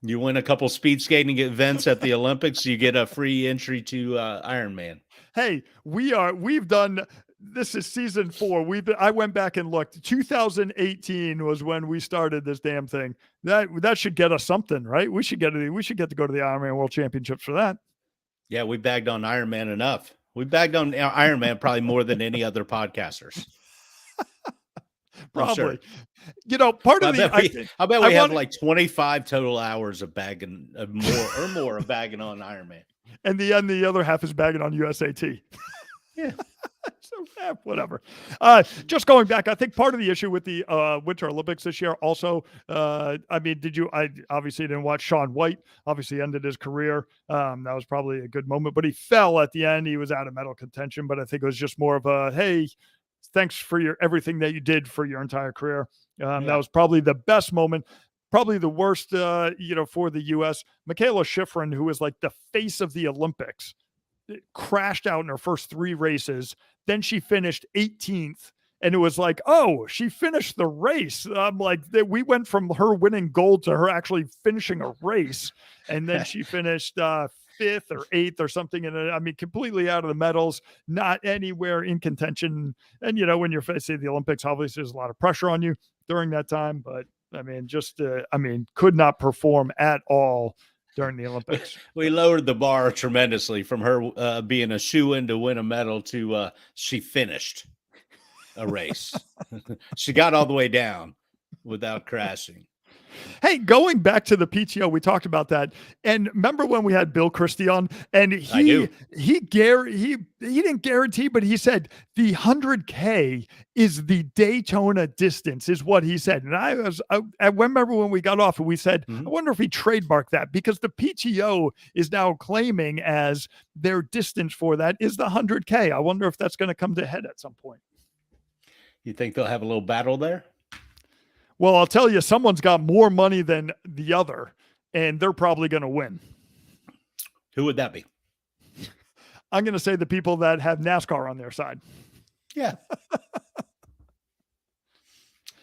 You win a couple speed skating events at the Olympics, you get a free entry to Ironman. Hey, we've done. This is season 4. I went back and looked. 2018 was when we started this damn thing. That should get us something, right? We should get to go to the Ironman World Championships for that. Yeah, we bagged on Ironman enough. We bagged on Ironman probably more than any other podcasters. Probably. Sure. Part of I bet we have like 25 total hours of bagging more of bagging on Ironman. And the other half is bagging on USAT. Yeah. So whatever. Just going back, I think part of the issue with the Winter Olympics this year also, I obviously didn't watch Shaun White, obviously ended his career. That was probably a good moment, but he fell at the end. He was out of medal contention, but I think it was just more of a, hey, thanks for everything that you did for your entire career. That was probably the best moment. Probably the worst, for the U.S. Michaela Schifrin, who was like the face of the Olympics, crashed out in her first 3 races. Then she finished 18th. And it was like, oh, she finished the race. We went from her winning gold to her actually finishing a race. And then she finished 5th or 8th or something. And completely out of the medals, not anywhere in contention. And, when you're facing the Olympics, obviously there's a lot of pressure on you during that time. But could not perform at all during the Olympics. We lowered the bar tremendously from her being a shoe-in to win a medal to she finished a race. She got all the way down without crashing. Hey, going back to the PTO, we talked about that. And remember when we had Bill Christie on, and he didn't guarantee, but he said the 100K is the Daytona distance, is what he said. And I remember when we got off and we said, I wonder if he trademarked that, because the PTO is now claiming as their distance for that is the 100K. I wonder if that's going to come to head at some point. You think they'll have a little battle there? Well, I'll tell you, someone's got more money than the other, and they're probably going to win. Who would that be? I'm going to say the people that have NASCAR on their side. Yeah.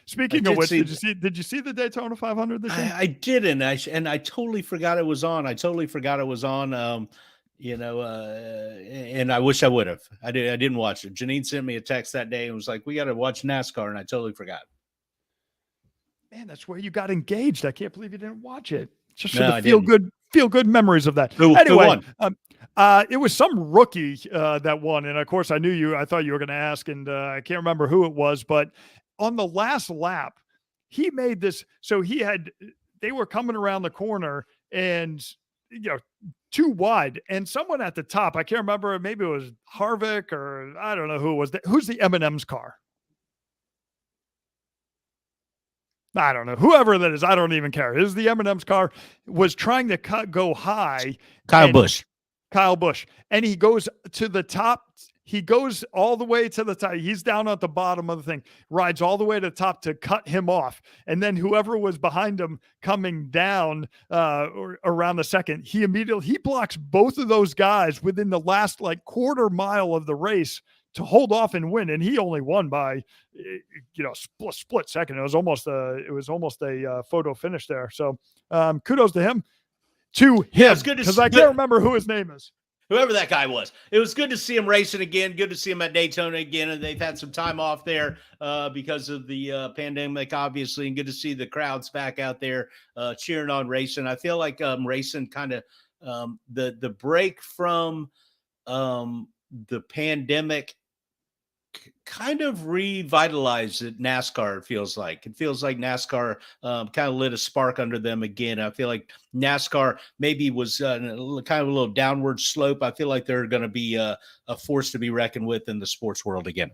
Speaking of which, did you see the Daytona 500 this year? I didn't. I totally forgot it was on. And I wish I would have. I didn't watch it. Janine sent me a text that day and was like, "We got to watch NASCAR," and I totally forgot. Man, that's where you got engaged. I can't believe you didn't watch it. Just for the feel good memories of that. Anyway, it was some rookie that won, and of course I thought you were going to ask, and I can't remember who it was, but on the last lap, he made this. So they were coming around the corner, and too wide, and someone at the top, I can't remember, maybe it was Harvick or I don't know who it was. Who's the M&M's car? I don't know. Whoever that is, I don't even care. This is the M&M's car, was trying to go high. Kyle Busch. And he goes to the top. He goes all the way to the top. He's down at the bottom of the thing, rides all the way to the top to cut him off. And then whoever was behind him coming down or around the second, he blocks both of those guys within the last quarter mile of the race to hold off and win. And he only won by, split second. It was almost a photo finish there. So kudos to him. Because I can't remember who his name is. Whoever that guy was. It was good to see him racing again. Good to see him at Daytona again. And they've had some time off there because of the pandemic, obviously. And good to see the crowds back out there cheering on racing. I feel like racing kind of the break from the pandemic kind of revitalized NASCAR. It feels like NASCAR kind of lit a spark under them again. I feel like NASCAR maybe was kind of a little downward slope. I feel like they're going to be a force to be reckoned with in the sports world again.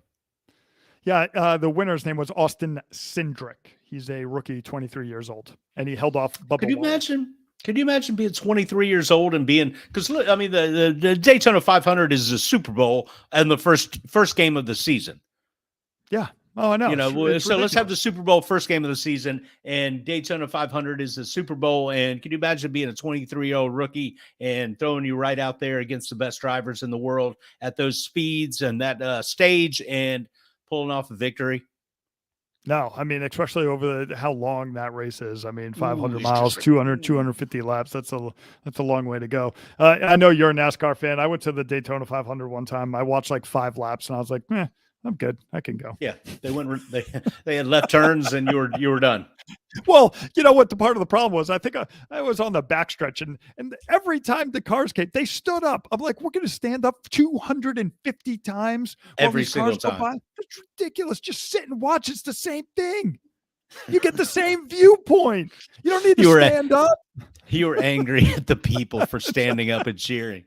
Yeah, the winner's name was Austin Cindric. He's a rookie, 23 years old, and he held off Bubba. Could you imagine being 23 years old and because I mean, the Daytona 500 is the Super Bowl and the first game of the season. Yeah. Oh, I know. It's so let's have the Super Bowl first game of the season, and Daytona 500 is the Super Bowl. And can you imagine being a 23-year-old rookie and throwing you right out there against the best drivers in the world at those speeds and that stage and pulling off a victory? No, I mean, especially over how long that race is. I mean, 500 miles, 250 laps. That's a long way to go. I know you're a NASCAR fan. I went to the Daytona 500 one time. I watched 5 laps, and I was like, I'm good. I can go. Yeah, they had left turns, and you were done. Well, you know what the part of the problem was? I think I was on the backstretch, and every time the cars came, they stood up. I'm like, we're going to stand up 250 times every single time. It's ridiculous. Just sit and watch. It's the same thing. You get the same viewpoint. You don't need to stand up. You were angry at the people for standing up and cheering.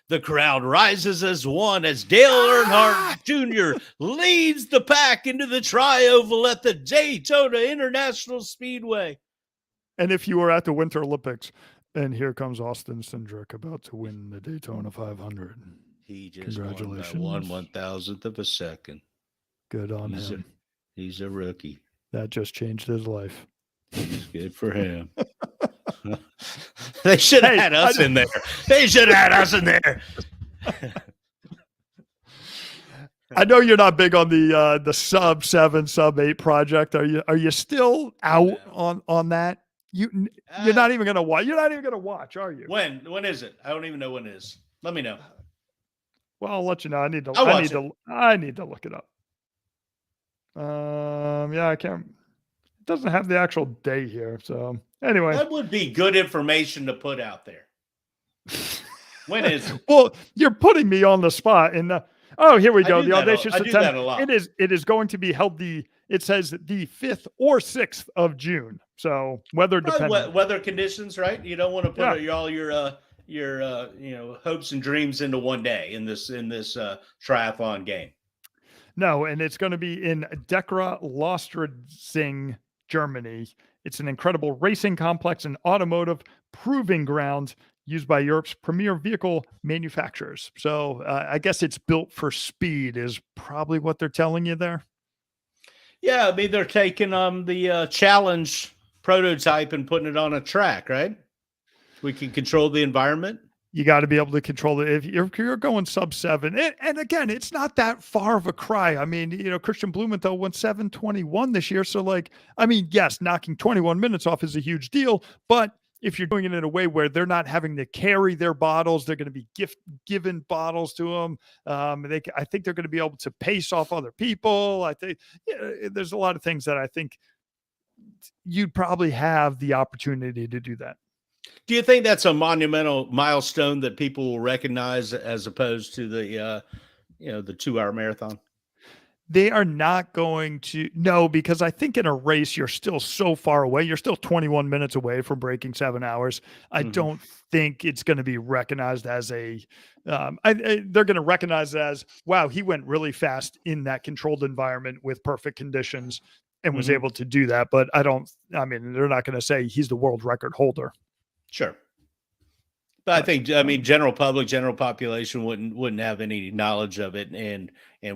The crowd rises as one as Dale Earnhardt Jr. leads the pack into the tri-oval at the Daytona International Speedway. And if you were at the Winter Olympics, and here comes Austin Cindric about to win the Daytona 500. He just won 1/1000th of a second. Good on him. He's a rookie. That just changed his life. He's good for him. They should have had us in there. They should have had us in there. I know you're not big on the sub 7, sub 8 project. Are you still out on that? You're not even gonna watch. You're not even gonna watch, are you? When is it? I don't even know when it is. Let me know. Well, I'll let you know. I need to look it up. Yeah, I can't. doesn't have the actual day here. So anyway, That would be good information to put out there. When is it? well, you're putting me on the spot. And oh, here we go. The audacious I do that attempt. a lot. It is going to be held it says the 5th or 6th of June. So weather dependent. Weather conditions, right? You don't want to put all your hopes and dreams into one day in this triathlon game. No, and it's going to be in Dgr Sing, Germany. It's an incredible racing complex and automotive proving ground used by Europe's premier vehicle manufacturers. So I guess it's built for speed is probably what they're telling you there. Yeah, I mean, they're taking the challenge prototype and putting it on a track, right? We can control the environment. You got to be able to control it. If you're going sub 7, and again, it's not that far of a cry. I mean, Christian Blumenthal went 7:21 this year. So yes, knocking 21 minutes off is a huge deal. But if you're doing it in a way where they're not having to carry their bottles, they're going to be given bottles to them. I think they're going to be able to pace off other people. I think there's a lot of things that I think you'd probably have the opportunity to do that. Do you think that's a monumental milestone that people will recognize as opposed to the 2-hour marathon? They are not going to. No, because I think in a race, you're still so far away. You're still 21 minutes away from breaking 7 hours. I don't think it's going to be recognized as they're going to recognize it as, wow, he went really fast in that controlled environment with perfect conditions and was able to do that. But they're not going to say he's the world record holder. Sure. But I think, general population wouldn't have any knowledge of it and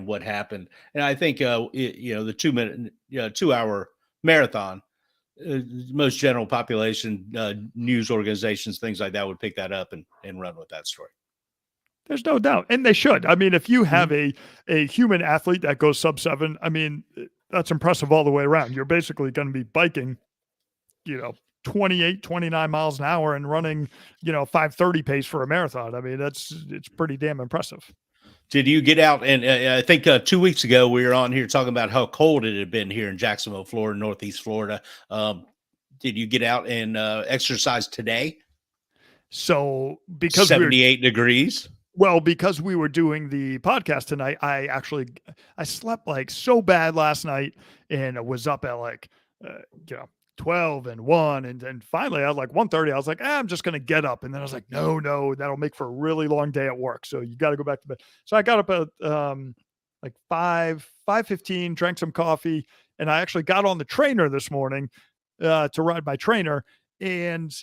what happened. And I think, the 2-hour marathon, most general population, news organizations, things like that would pick that up and run with that story. There's no doubt. And they should. I mean, if you have a human athlete that goes sub 7, that's impressive all the way around. You're basically going to be biking, 28, 29 miles an hour and running, 5:30 pace for a marathon. It's pretty damn impressive. Did you get out? And I think 2 weeks ago, we were on here talking about how cold it had been here in Jacksonville, Florida, Northeast Florida. Did you get out and exercise today? So because 78 degrees. Well, because we were doing the podcast tonight, I slept so bad last night and was up at 12 and 1. And then finally at 1:30, I was like, I'm just going to get up. And then I was like, no, that'll make for a really long day at work. So you got to go back to bed. So I got up at 5:15, drank some coffee. And I actually got on the trainer this morning to ride my trainer. And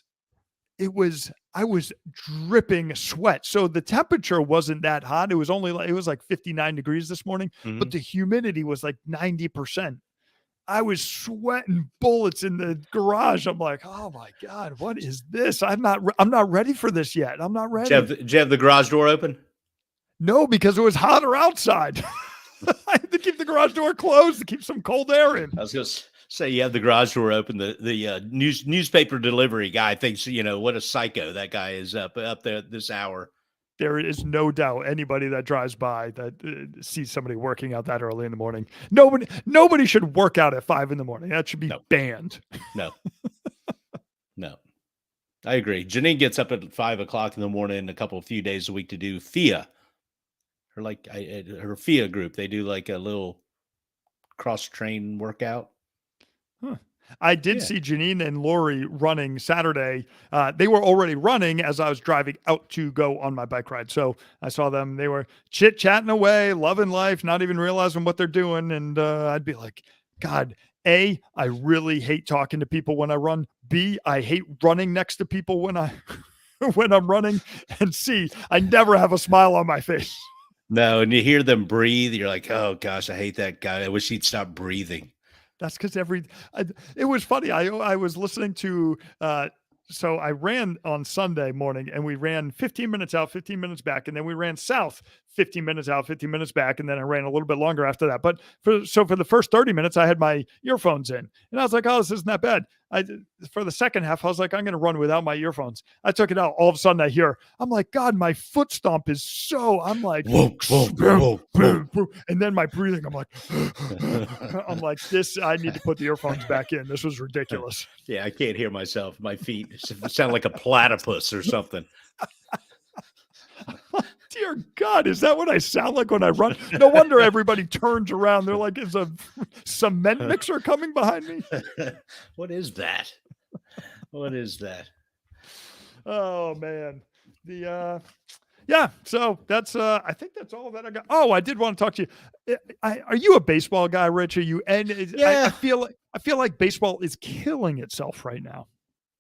I was dripping sweat. So the temperature wasn't that hot. It was only 59 degrees this morning, but the humidity was 90%. I was sweating bullets in the garage. I'm like, oh my God, what is this? I'm not ready for this yet. I'm not ready. Did you have the garage door open? No, because it was hotter outside. I had to keep the garage door closed to keep some cold air in. I was going to say you have the garage door open. The newspaper delivery guy thinks, what a psycho that guy is up there this hour. There is no doubt anybody that drives by that sees somebody working out that early in the morning. Nobody should work out at 5 in the morning. That should be banned. No. I agree. Janine gets up at 5 o'clock in the morning a few days a week to do FIA. Her FIA group. They do a little cross-train workout. Huh. I did see Janine and Lori running Saturday. They were already running as I was driving out to go on my bike ride. So I saw them. They were chit-chatting away, loving life, not even realizing what they're doing. And I'd be like, God, A, I really hate talking to people when I run. B, I hate running next to people when I'm running. And C, I never have a smile on my face. No, and you hear them breathe. You're like, oh, gosh, I hate that guy. I wish he'd stop breathing. That's because it was funny. I was listening to, so I ran on Sunday morning and we ran 15 minutes out, 15 minutes back. And then we ran south 15 minutes out, 15 minutes back. And then I ran a little bit longer after that. But for the first 30 minutes, I had my earphones in and I was like, oh, this isn't that bad. For the second half, I was like, I'm going to run without my earphones. I took it out. All of a sudden I'm like, God, my foot stomp is so, I'm like, whoa, whoa, whoa. And then my breathing, I'm like, I'm like, this, I need to put the earphones back in. This was ridiculous. Yeah, I can't hear myself. My feet sound like a platypus or something. Dear God, is that what I sound like when I run? No wonder everybody turns around. They're like, is a cement mixer coming behind me? What is that? What is that? Oh, man. Yeah, so that's I think that's all that I got. Oh, I did want to talk to you. Are you a baseball guy, Rich? Are you? And yeah. I feel like baseball is killing itself right now.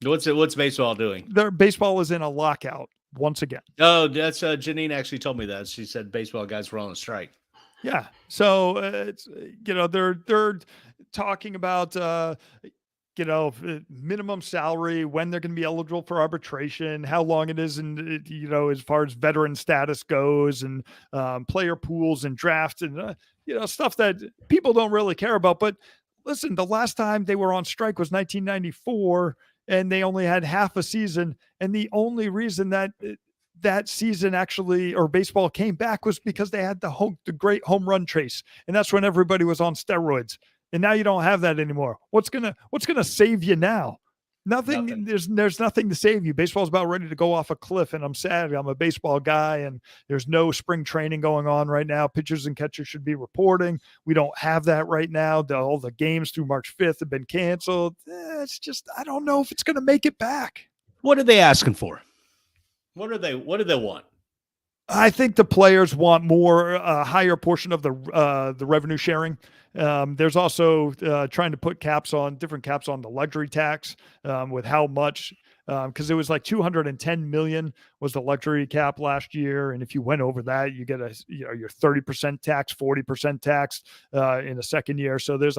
What's baseball doing? Their baseball is in a lockout once again. Oh, that's Janine actually told me that. She said baseball guys were on a strike. Yeah, so it's they're talking about minimum salary, when they're going to be eligible for arbitration, how long it is, and as far as veteran status goes, and player pools and drafts, and stuff that people don't really care about. But listen, the last time they were on strike was 1994, and they only had half a season, and the only reason that season actually, or baseball came back, was because they had the great home run chase, and that's when everybody was on steroids. And now you don't have that anymore. What's gonna save you now? Nothing. There's nothing to save you. Baseball's about ready to go off a cliff, and I'm sad. I'm a baseball guy, and there's no spring training going on right now. Pitchers and catchers should be reporting. We don't have that right now. All the games through March 5th have been canceled. It's just, I don't know if it's going to make it back. What are they asking for? What do they want? I think the players want more, a higher portion of the revenue sharing. There's also trying to put different caps on the luxury tax, with how much, because it was like 210 million was the luxury cap last year, and if you went over that, you get your 30% tax, 40% tax in the second year. So there's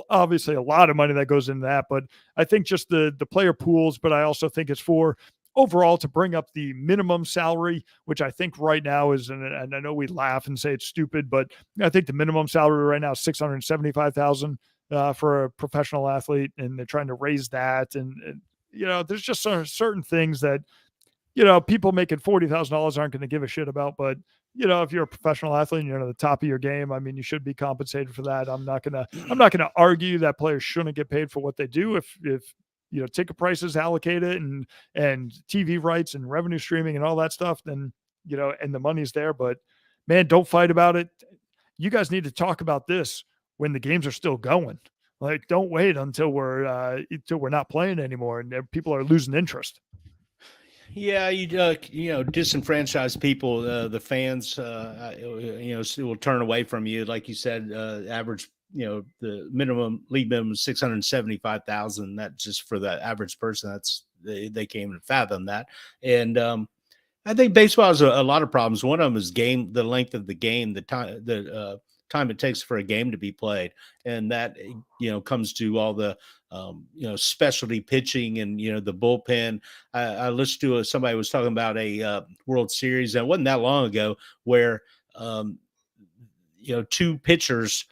obviously a lot of money that goes into that. But I think just the player pools, but I also think it's for overall to bring up the minimum salary, which I think right now is, and I know we laugh and say it's stupid, but I think the minimum salary right now is $675,000 for a professional athlete, and they're trying to raise that. And there's just certain things that people making $40,000 aren't going to give a shit about. But if you're a professional athlete and you're at the top of your game, I mean, you should be compensated for that. I'm not gonna argue that players shouldn't get paid for what they do. If ticket prices allocated and TV rights and revenue streaming and all that stuff, then, and the money's there. But man, don't fight about it. You guys need to talk about this when the games are still going. Like, don't wait until we're not playing anymore and people are losing interest. Yeah, you disenfranchise people. The fans, will turn away from you. Like you said, average. The league minimum is 675,000. That's just for the average person. That's they can't even fathom that. And I think baseball has a lot of problems. One of them is the length of the game, the time it takes for a game to be played, and that comes to all the specialty pitching and the bullpen. I listened to somebody was talking about a World Series, and it wasn't that long ago, where two pitchers.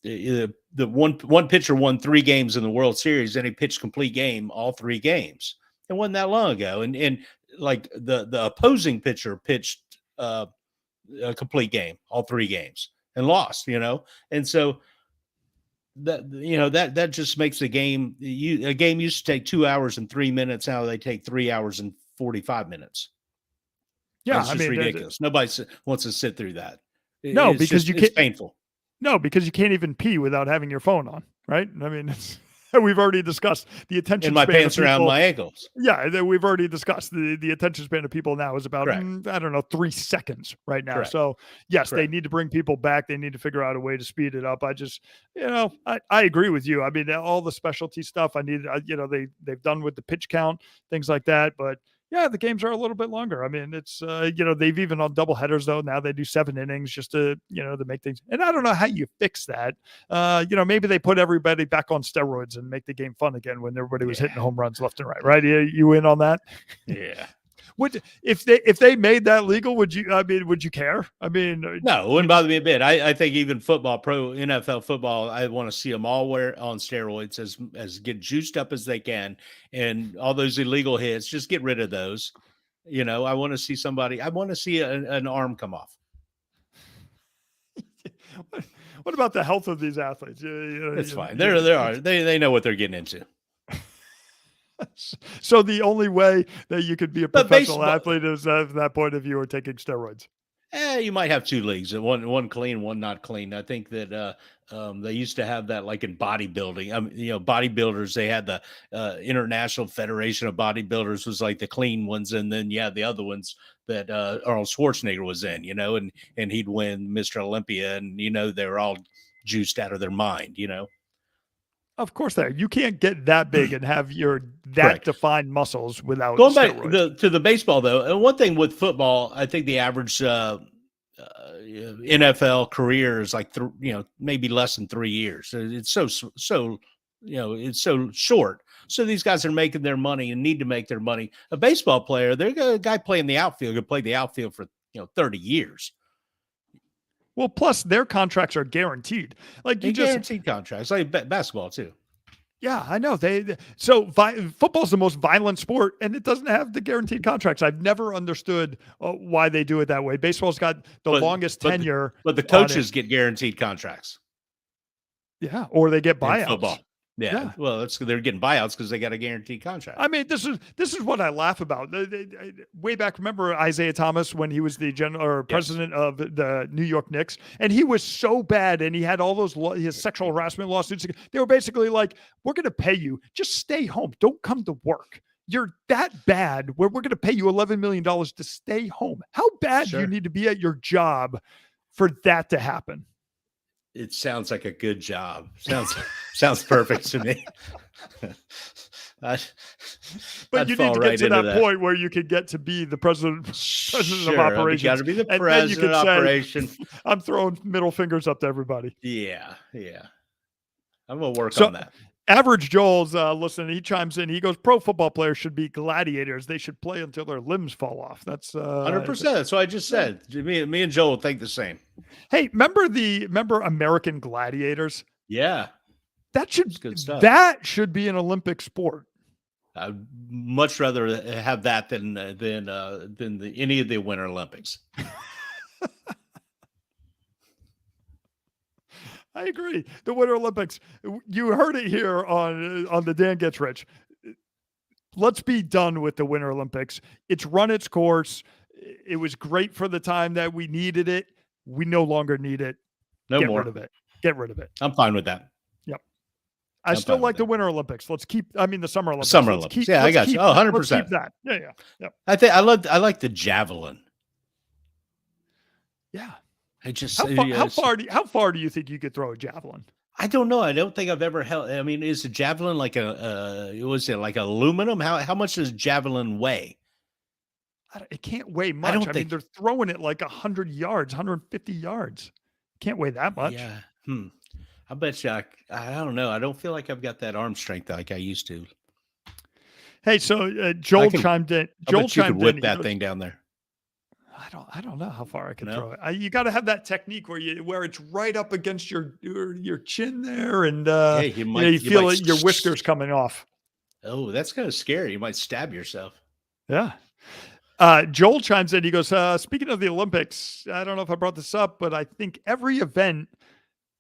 The one pitcher won 3 games in the World Series, and he pitched complete game all 3 games. It wasn't that long ago, and like the opposing pitcher pitched a complete game all 3 games and lost. And so that just makes the game. A game used to take 2 hours and 3 minutes. Now they take 3 hours and 45 minutes. Yeah, it's just ridiculous. Nobody wants to sit through that. No, because it's painful. No, because you can't even pee without having your phone on, right? I mean, we've already discussed the attention and my span pants of people. Around my ankles. Yeah, we've already discussed the attention span of people now is about, 3 seconds right now. Correct. So, yes, Correct. They need to bring people back. They need to figure out a way to speed it up. I just, I agree with you. I mean, all the specialty stuff they've done with the pitch count, things like that. But yeah, the games are a little bit longer. I mean, it's, they've even on double headers, though. Now they do 7 innings just to make things. And I don't know how you fix that. Maybe they put everybody back on steroids and make the game fun again when everybody was hitting home runs left and right. Right? You in on that? Yeah. If they made that legal, would you? I mean, would you care? I mean, No, it wouldn't bother me a bit. I think even football, pro NFL football, I want to see them all wear on steroids as get juiced up as they can, and all those illegal hits, just get rid of those. I want to see somebody. I want to see an arm come off. what about the health of these athletes? It's fine. They know what they're getting into. So the only way that you could be a professional athlete is from that point of view or taking steroids. You might have two leagues, one clean, one not clean. I think that they used to have that like in bodybuilding. Bodybuilders, they had the International Federation of Bodybuilders was like the clean ones, and then the other ones that Arnold Schwarzenegger was in, and he'd win Mr. Olympia, and they were all juiced out of their mind, Of course, you can't get that big and have your Correct. defined muscles without going steroids. back to the baseball though. And one thing with football, I think the average NFL career is like maybe less than 3 years. It's so it's so short. So these guys are making their money and need to make their money. A baseball player, they're a guy playing the outfield could play the outfield for 30 years. Well, plus their contracts are guaranteed. Like guaranteed contracts, like basketball too. Yeah, I know. Football's the most violent sport, and it doesn't have the guaranteed contracts. I've never understood why they do it that way. Baseball's got the longest tenure, but the coaches get guaranteed contracts. Yeah, or they get buyouts. In football. Yeah. Well, they're getting buyouts because they got a guaranteed contract. I mean, this is what I laugh about. Way back, remember Isaiah Thomas when he was the president of the New York Knicks, and he was so bad, and he had all those his sexual harassment lawsuits. They were basically like, "We're going to pay you, just stay home, don't come to work. You're that bad. We're going to pay you $11 million to stay home. How bad do you need to be at your job for that to happen?" It sounds like a good job. Sounds perfect to me. But you need to get to that point where you can get to be the president of operations. You got to be the president of operations. I'm throwing middle fingers up to everybody. Yeah. I'm going to work on that. Average Joel's listening. He chimes in. He goes, "Pro football players should be gladiators. They should play until their limbs fall off." That's 100%. That's what I just said. Me and Joel think the same. Hey, remember American Gladiators? Yeah, that should be an Olympic sport. I'd much rather have that than any of the Winter Olympics. I agree. The Winter Olympics. You heard it here on the Dan Gets Rich. Let's be done with the Winter Olympics. It's run its course. It was great for the time that we needed it. We no longer need it. Get rid of it. Get rid of it. I'm fine with that. Yep. I still like the Winter Olympics. The Summer Olympics. Summer Olympics. I got you. 100%. Let's keep that. Yeah. I like the javelin. Yeah. How far do you think you could throw a javelin? I don't know. I don't think I've ever held. I mean, is a javelin like like aluminum? How much does javelin weigh? It can't weigh much. I mean, they're throwing it like 100 yards, 150 yards. Can't weigh that much. Yeah. I bet you. I don't know. I don't feel like I've got that arm strength like I used to. Hey, so Joel chimed in. Joel chimed in. Whip that thing down there. I don't know how far I can throw it. You got to have that technique where it's right up against your chin there, and you feel your whiskers coming off. Oh, that's kind of scary. You might stab yourself. Yeah. Joel chimes in. He goes, "Speaking of the Olympics, I don't know if I brought this up, but I think every event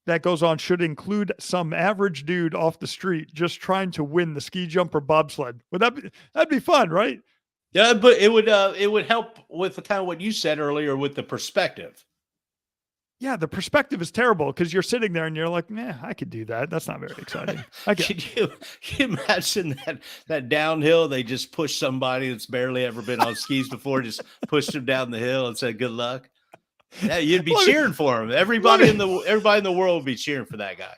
that goes on should include some average dude off the street just trying to win the ski jump or bobsled. That'd be fun, right?" Yeah, but it would help with kind of what you said earlier with the perspective. Yeah, the perspective is terrible because you're sitting there and you're like, "Nah, I could do that. That's not very exciting." Can you imagine that downhill? They just push somebody that's barely ever been on skis before, just pushed him down the hill and said, "Good luck." Yeah, you'd be cheering for him. Everybody in the world would be cheering for that guy.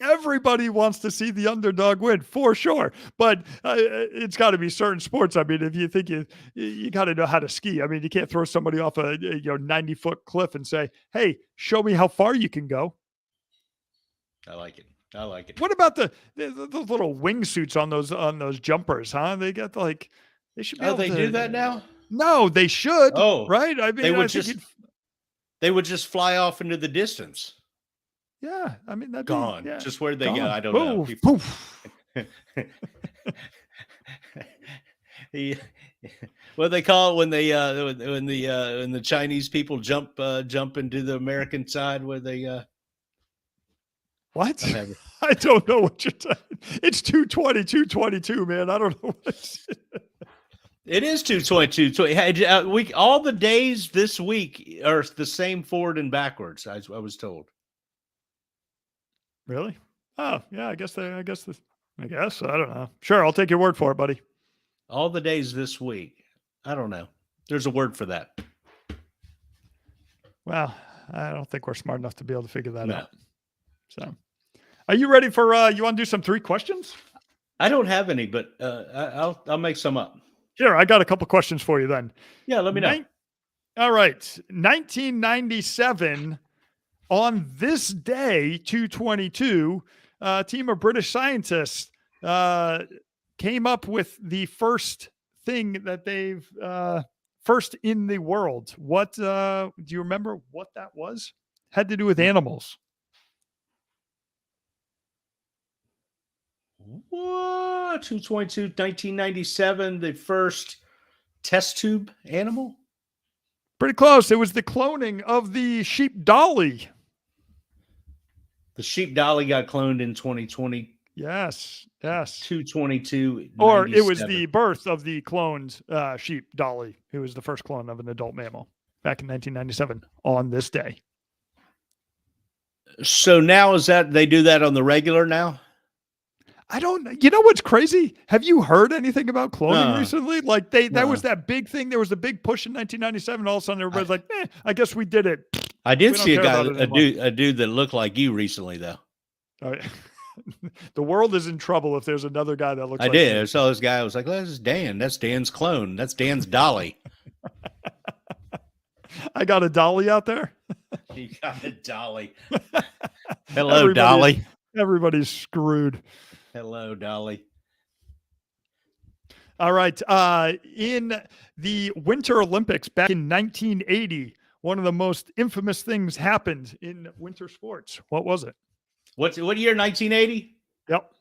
Everybody wants to see the underdog win for sure, but it's got to be certain sports. I mean, if you think you got to know how to ski. I mean, you can't throw somebody off a 90-foot cliff and say, "Hey, show me how far you can go." I like it. What about the little wingsuits on those jumpers? Huh? They got they should be. They do that now. No, they should. Oh, Right? I they mean, would I think just they would just fly off into the distance. yeah. I mean, that'd be Gone. yeah. Just where'd they go? Gone. I don't know. Poof, poof. He, what do they call it when they when the Chinese people jump into the American side where they What? I'm having- I don't know what you're saying. It's 222, man. I don't know what It is 222. We all the days this week are the same forward and backwards. I was told. Really? Oh, yeah, I guess I guess I don't know. Sure, I'll take your word for it, buddy. All the days this week. I don't know. There's a word for that. Well, I don't think we're smart enough to be able to figure that No. out. So, are you ready for you want to do some 3 questions? I don't have any, but I'll make some up. Here, I got a couple questions for you then. Yeah, let me know. All right. 1997, on this day, 222, a team of British scientists came up with the first thing that they've first in the world. What do you remember what that was? Had to do with animals. What? 222, 1997, the first test tube animal? Pretty close. It was the cloning of the sheep dolly. The sheep dolly got cloned in 2020. Yes. 222. Or it was the birth of the cloned sheep dolly, who was the first clone of an adult mammal back in 1997 on this day. So now is that they do that on the regular now? I don't. You know what's crazy? Have you heard anything about cloning recently? Like that was that big thing. There was a big push in 1997. All of a sudden, everybody's like, I guess we did it. I did see a dude that looked like you recently, though. All right. The world is in trouble if there's another guy that looks like did. you. I saw this guy. I was like, well, this is Dan. That's Dan's clone. That's Dan's dolly. I got a dolly out there. You got a dolly. Hello, Dolly. Everybody's screwed. Hello, Dolly. All right. In the Winter Olympics back in 1980, one of the most infamous things happened in winter sports. What was it? What year? 1980? Yep.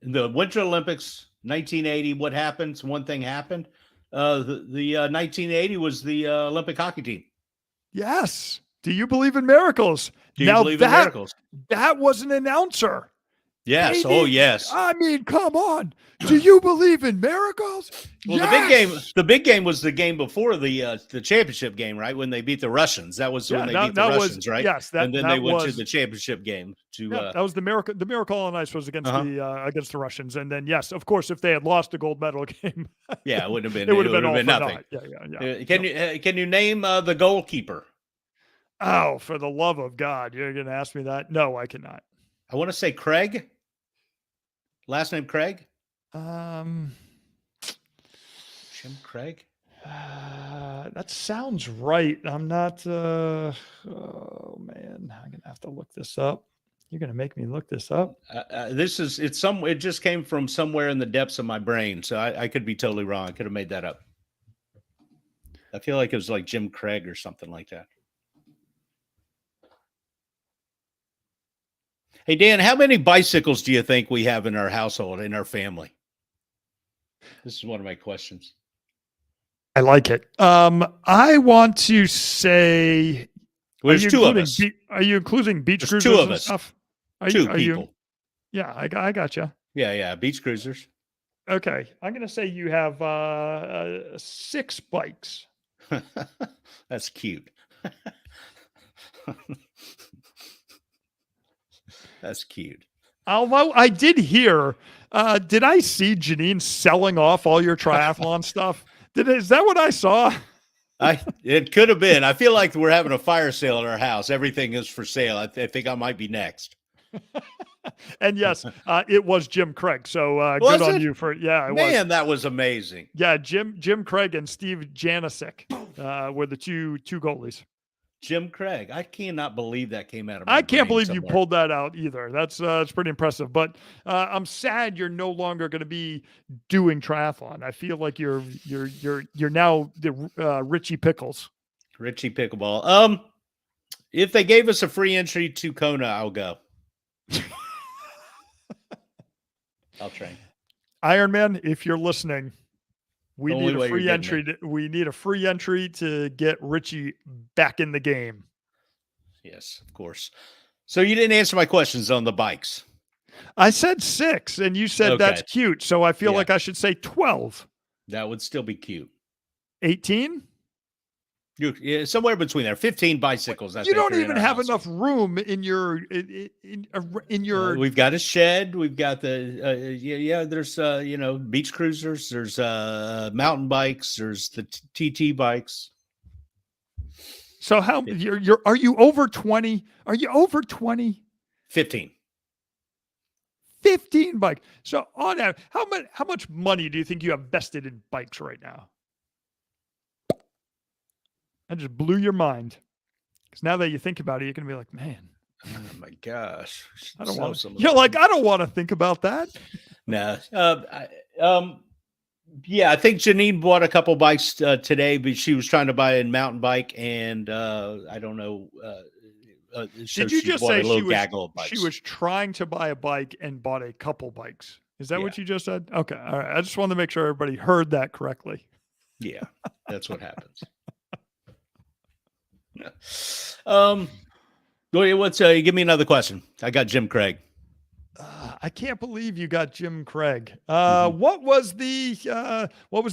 In the Winter Olympics, 1980. What happened? One thing happened. The 1980 was the Olympic hockey team. Yes. Do you believe in miracles? Do you believe in miracles? That was an announcer. Yes. Yes. I mean, come on. Do you believe in miracles? Well, yes! the big game was the game before the championship game, right? When they beat the Russians. That was when they beat the Russians, right? Yes. And then they went to the championship game. That was the miracle. The miracle on ice was against the Russians. And then, yes, of course, if they had lost the gold medal game, it wouldn't have been. It would have been nothing. Yeah. Can you name the goalkeeper? Oh, for the love of God, you're going to ask me that? No, I cannot. I want to say Craig. Last name Craig? Jim Craig? That sounds right. I'm not oh man, I'm gonna have to look this up. You're gonna make me look this up. It just came from somewhere in the depths of my brain, so I could be totally wrong. I could have made that up. I feel like it was like Jim Craig or something like that. Hey, Dan, how many bicycles do you think we have in our household, in our family? This is one of my questions. I like it. I want to say, well, there's two of us. Are you including beach cruisers? Two of us. Stuff? Two people. Yeah, I got you. Yeah, beach cruisers. Okay, I'm going to say you have 6 bikes. That's cute. That's cute. Although I did hear, did I see Janine selling off all your triathlon stuff? Is that what I saw? It could have been. I feel like we're having a fire sale at our house. Everything is for sale. I think I might be next. And yes, it was Jim Craig. So good on you for it was. That was amazing. Yeah, Jim Craig and Steve Janicek were the two goalies. Jim Craig. I cannot believe that came out of my I can't brain believe you somewhere. pulled that out either. That's you can't believe you pulled that out either. That's it's pretty impressive. But I'm sad you're no longer going to be doing triathlon. I feel like you're now the Richie Pickles. Richie Pickleball. If they gave us a free entry to Kona, I'll go. I'll train. Ironman, if you're listening, we Only need a way you're free getting me. entry. We need a free entry to get Richie back in the game. Yes, of course. So you didn't answer my questions on the bikes. I said 6, and you said that's Okay. cute. So I feel Yeah. like I should say 12. That would still be cute. 18? Yeah, somewhere between there. 15 bicycles. I You think, don't are in even our have house. enough room in your. We've got a shed. We've got the there's beach cruisers. There's mountain bikes. There's the TT bikes. So how are you over 20? Are you over 20? 15. 15 bike. So on that, how much money do you think you have vested in bikes right now? That just blew your mind. Because now that you think about it, you're gonna be like, man, Oh my gosh. I don't want to. to. You're like, I don't want to think about that. No. Yeah, I think Janine bought a couple bikes today, but she was trying to buy a mountain bike, and I don't know. Did you just say she was trying to buy a bike and bought a couple bikes? Is that Yeah. what you just said? Okay, all right. I just wanted to make sure everybody heard that correctly. Yeah, that's what happens. Give me another question. I got Jim Craig. I can't believe you got Jim Craig. Mhm. What was the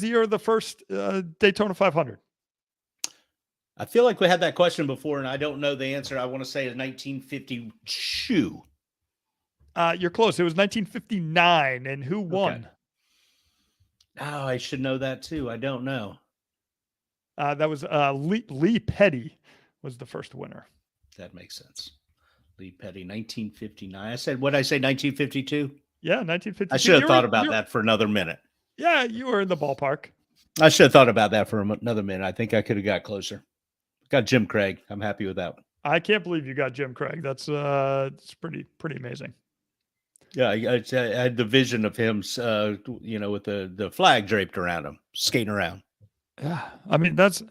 year of the first Daytona 500? I feel like we had that question before, and I don't know the answer. I want to say it's 1952. You're close. It was 1959, and who won? Oh, I should know that too. I don't know. That was Lee Petty was the first winner. That makes sense. Lee Petty, 1959. I said, what did I say, 1952? Yeah, 1952. I should have thought about that for another minute. Yeah, you were in the ballpark. I should have thought about that for another minute. I think I could have got closer. Got Jim Craig. I'm happy with that one. I can't believe you got Jim Craig. That's it's pretty amazing. Yeah, I had the vision of him, with the flag draped around him, skating around. Yeah, I mean that's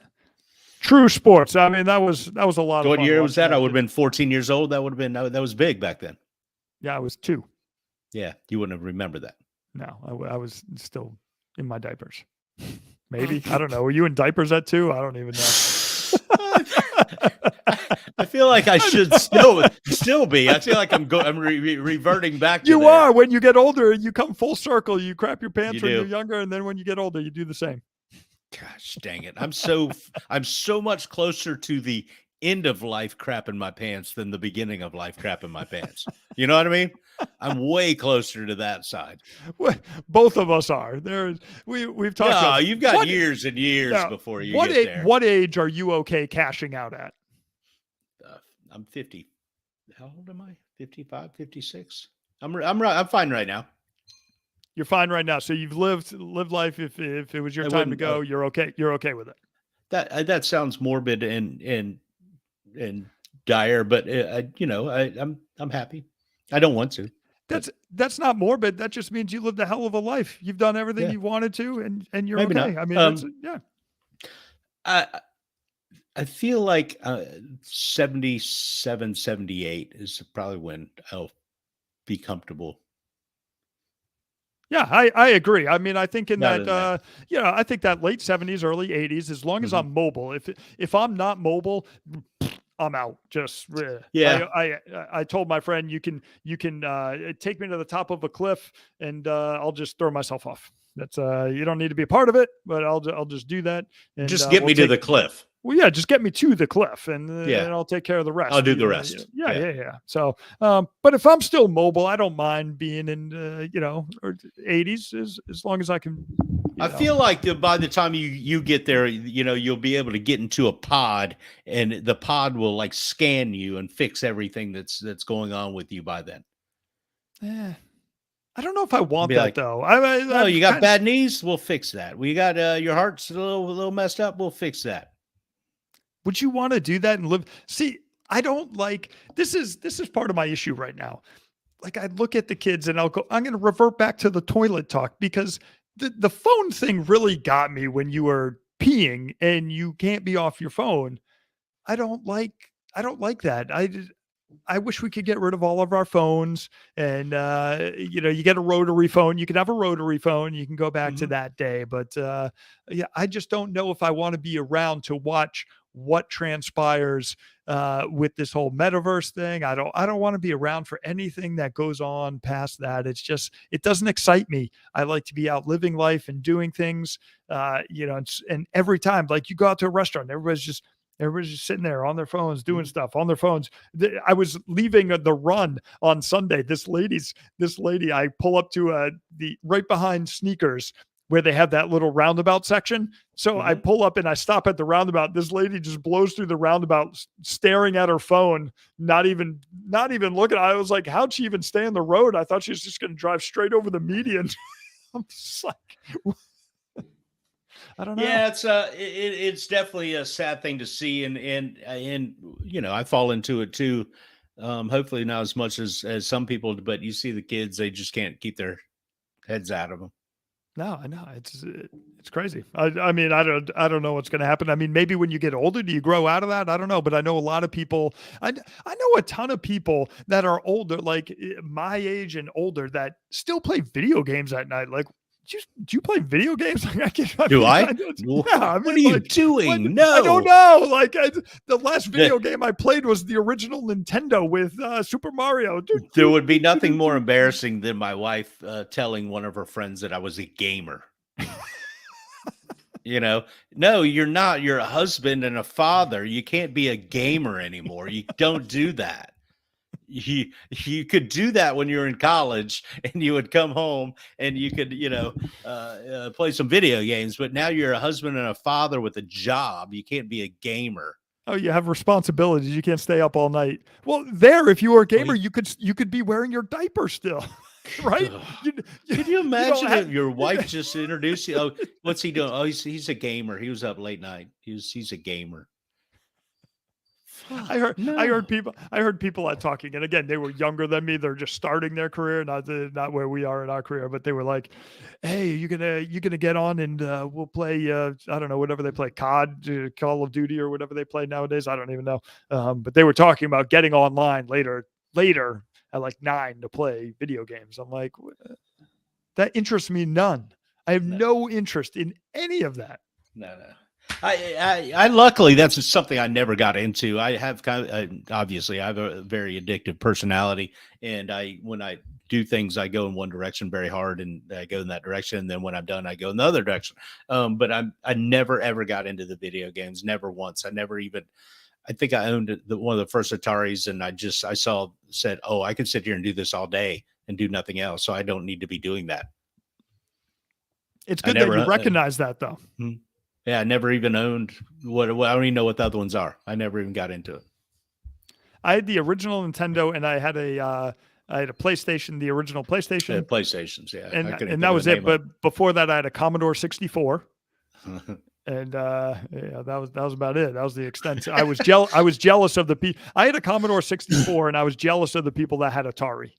true sports. I mean that was a lot of fun. What year was that? I would have been 14 years old. That would have been that was big back then. Yeah, I was 2. Yeah, you wouldn't have remembered that. No, I was still in my diapers. Maybe I don't know. Were you in diapers at 2? I don't even know. I feel like I should still be. I feel like I'm reverting back to You there. are. When you get older, you come full circle. You crap your pants You when do. you're younger, and then when you get older, you do the same. Gosh dang it. I'm so much closer to the end of life crapping my pants than the beginning of life crapping my pants. You know what I mean? I'm way closer to that side. Both of us are. We've talked about you've got years and years before you get there. What age are you okay cashing out at? I'm 50. How old am I? 55, 56. I'm fine right now. You're fine right now. So you've lived life. If it was your time to go, you're okay. You're okay with it. That sounds morbid and dire, but I'm happy. I don't want to. That's not morbid. That just means you lived a hell of a life. You've done everything you wanted to, and you're Maybe okay. not. I mean, I feel like 77, 78 is probably when I'll be comfortable. Yeah, I agree. I mean, I think I think that late 70s, early 80s, as long as I'm mobile. If I'm not mobile, I'm out. Just yeah. I told my friend you can take me to the top of a cliff and I'll just throw myself off. That's you don't need to be a part of it, but I'll just do that. And just get me to the cliff. Well, yeah, just get me to the cliff and I'll take care of the rest. I'll do the rest. Yeah. So, but if I'm still mobile, I don't mind being in, 80s as long as I can. I feel like by the time you get there, you'll be able to get into a pod and the pod will like scan you and fix everything that's going on with you by then. Yeah. I don't know if I want that like, though. You got bad knees? We'll fix that. We got your heart's a little messed up. We'll fix that. Would you want to do that and live? See, I don't like this is part of my issue right now. Like I look at the kids and I'll go, I'm going to revert back to the toilet talk because the phone thing really got me when you were peeing and you can't be off your phone. I don't like that. I wish we could get rid of all of our phones and you get a rotary phone, you can have a rotary phone, you can go back to that day. But yeah, I just don't know if I want to be around to watch what transpires with this whole metaverse thing. I don't want to be around for anything that goes on past that. It's just, it doesn't excite me. I like to be out living life and doing things, and every time, like you go out to a restaurant, everybody's just sitting there on their phones, doing stuff on their phones. I was leaving the run on Sunday. This lady, I pull up to the right behind Sneakers where they have that little roundabout section. So I pull up and I stop at the roundabout. This lady just blows through the roundabout, staring at her phone, not even looking. I was like, how'd she even stay on the road? I thought she was just going to drive straight over the median. I'm just like, I don't know. Yeah, it's definitely a sad thing to see, and I fall into it too. Hopefully not as much as some people, but you see the kids, they just can't keep their heads out of them. No, I know it's crazy. I mean, I don't know what's going to happen. I mean, maybe when you get older, do you grow out of that? I don't know, but I know a lot of people. I know a ton of people that are older, like my age and older, that still play video games at night. Like, do you play video games? Like, Do I? Yeah, I mean, what are you doing? What? No, I don't know. Like, the last video game I played was the original Nintendo with Super Mario. There would be nothing more embarrassing than my wife telling one of her friends that I was a gamer. No, you're not. You're a husband and a father. You can't be a gamer anymore. You don't do that. You could do that when you're in college and you would come home and you could, play some video games, but now you're a husband and a father with a job. You can't be a gamer. Oh, you have responsibilities. You can't stay up all night. Well, if you were a gamer, you could be wearing your diaper still, right? Could you imagine if your wife just introduced you? Oh, what's he doing? Oh, he's a gamer. He was up late night. He's a gamer. I heard people talking, and again, they were younger than me. They're just starting their career, not where we are in our career, but they were like, "Hey, you gonna get on and we'll play I don't know, whatever they play, COD, Call of Duty, or whatever they play nowadays. I don't even know." But they were talking about getting online later at like 9 to play video games. I'm like, that interests me none. I have no interest in any of that. No. I luckily that's something I never got into. I have obviously I have a very addictive personality, and when I do things, I go in one direction very hard, and I go in that direction, and then when I'm done, I go in the other direction. But I never ever got into the video games, never once. I think I owned one of the first Ataris, and I said, oh, I could sit here and do this all day and do nothing else, so I don't need to be doing that. It's good that you recognize that, though. Yeah, I never even owned I don't even know what the other ones are. I never even got into it. I had the original Nintendo, and I had a PlayStation, the original PlayStation. PlayStations, yeah. And that was it. But before that, I had a Commodore 64. And that was about it. That was the extent. I was jealous of the people. I had a Commodore 64, and I was jealous of the people that had Atari.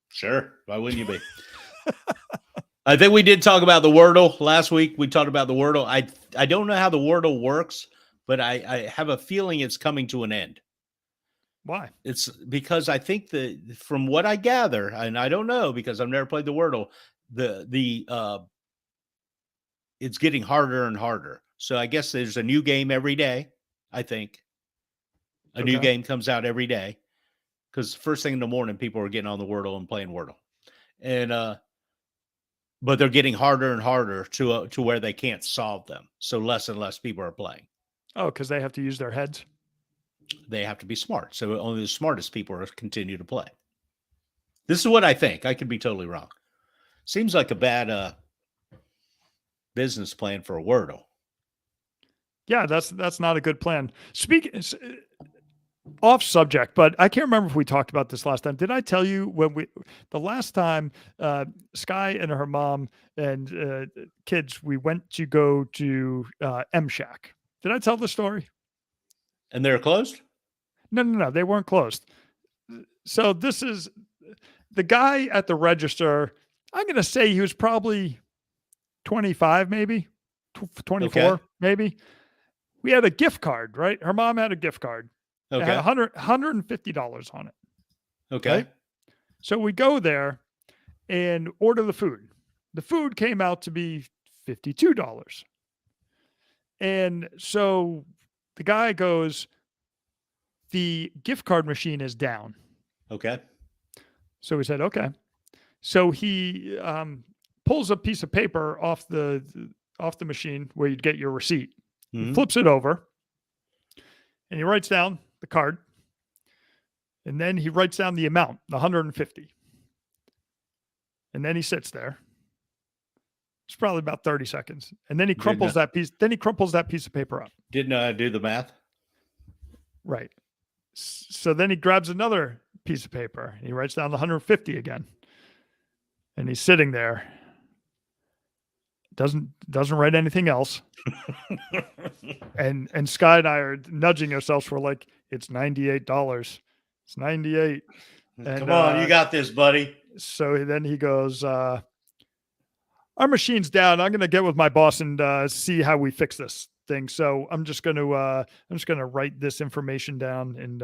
Sure. Why wouldn't you be? I think we did talk about the Wordle last week. We talked about the Wordle. I don't know how the Wordle works, but I have a feeling it's coming to an end. Why? It's because I think from what I gather, and I don't know because I've never played the Wordle, it's getting harder and harder. So I guess there's a new game every day. I think a new game comes out every day because first thing in the morning, people are getting on the Wordle and playing Wordle, and but they're getting harder and harder to where they can't solve them. So less and less people are playing. Oh, because they have to use their heads. They have to be smart. So only the smartest people are continue to play. This is what I think. I could be totally wrong. Seems like a bad business plan for a Wordle. Yeah, that's not a good plan. Speaking off subject, but I can't remember if we talked about this last time. Did I tell you the last time Sky and her mom and kids, we went to go to M Shack? Did I tell the story? And they're closed? No, they weren't closed. So this is the guy at the register. I'm going to say he was probably 25, maybe 24, Okay. maybe. We had a gift card, right? Her mom had a gift card. It had Okay. $150 on it. Okay. Right? So we go there and order the food. The food came out to be $52. And so the guy goes, the gift card machine is down. Okay. So we said, okay. So he pulls a piece of paper off the machine where you'd get your receipt. He flips it over and he writes down the card. And then he writes down the amount, the 150. And then he sits there. It's probably about 30 seconds. And then he crumples that piece. Then he crumples that piece of paper up. Didn't know how to do the math. Right. So then he grabs another piece of paper and he writes down the 150 again. And he's sitting there. Doesn't write anything else. and Sky and I are nudging ourselves. We're like, it's $98. It's 98. And, come on, you got this, buddy. So then he goes, our machine's down. I'm going to get with my boss and see how we fix this thing. So I'm just going to write this information down and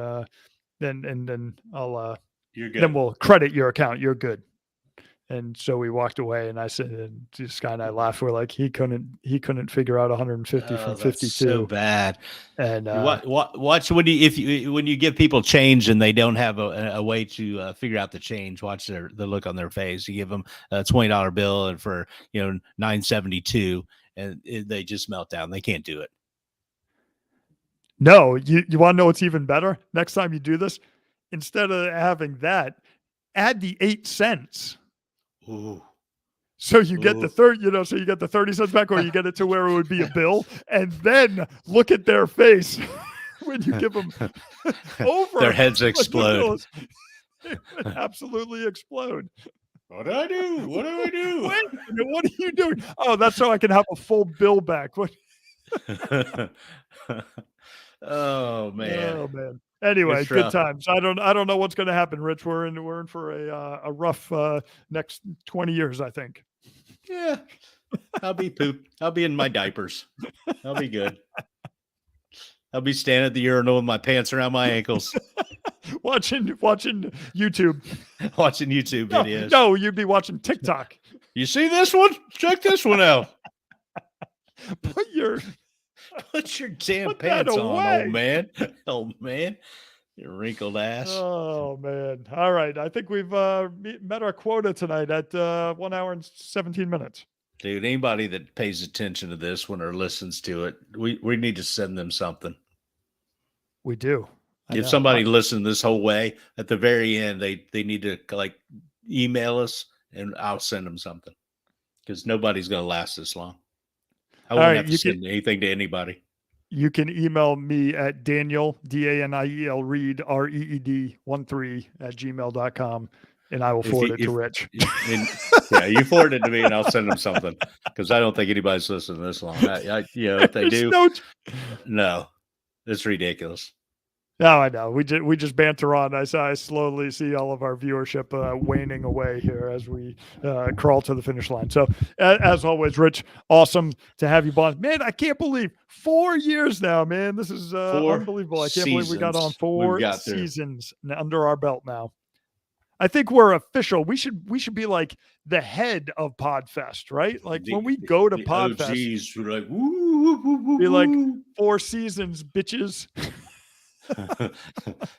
then I'll You're good. then we'll credit your account. You're good. And so we walked away, and I said, and Scott and I laughed. We're like, he couldn't figure out 150 from 52. So bad. And watch when you give people change and they don't have a way to figure out the change. Watch the look on their face. You give them a $20 bill and for $9.72, and they just melt down. They can't do it. No, you want to know what's even better? Next time you do this, instead of having that, add the 8 cents. Ooh. So you get the so you get the 30 cents back, or you get it to where it would be a bill, and then look at their face when you give them over. Their heads explode. They would absolutely explode. What do I do? What do I do? Wait a minute, what are you doing? Oh, that's so I can have a full bill back. What? Oh man. Oh man. Anyway, good times. I don't know what's going to happen, Rich. We're in for a rough next 20 years, I think. Yeah, I'll be pooped. I'll be in my diapers. I'll be good. I'll be standing at the urinal with my pants around my ankles, watching YouTube, watching YouTube videos. No, you'd be watching TikTok. You see this one? Check this one out. Put your damn pants on, old man. Oh man, you wrinkled ass. Oh man. All right. I think we've met our quota tonight at 1 hour and 17 minutes. Dude, anybody that pays attention to this one or listens to it, we need to send them something. We do. If somebody listened this whole way, at the very end, they need to email us and I'll send them something, because nobody's going to last this long. I won't have to send anything to anybody. You can email me at Daniel, Daniel Reed, REED 13 at gmail.com, and I will forward it to Rich. Yeah, you forward it to me and I'll send them something, because I don't think anybody's listening this long. If they do, no, it's ridiculous. No, I know. We just banter on. I slowly see all of our viewership waning away here as we crawl to the finish line. So, as always, Rich, awesome to have you on. Man, I can't believe 4 years now, man. This is unbelievable. I can't believe we got on 4 seasons under our belt now. I think we're official. We should be like the head of Podfest, right? Like when we go to Podfest, OGs, we're like, woo, woo, woo, woo, be like 4 seasons, bitches.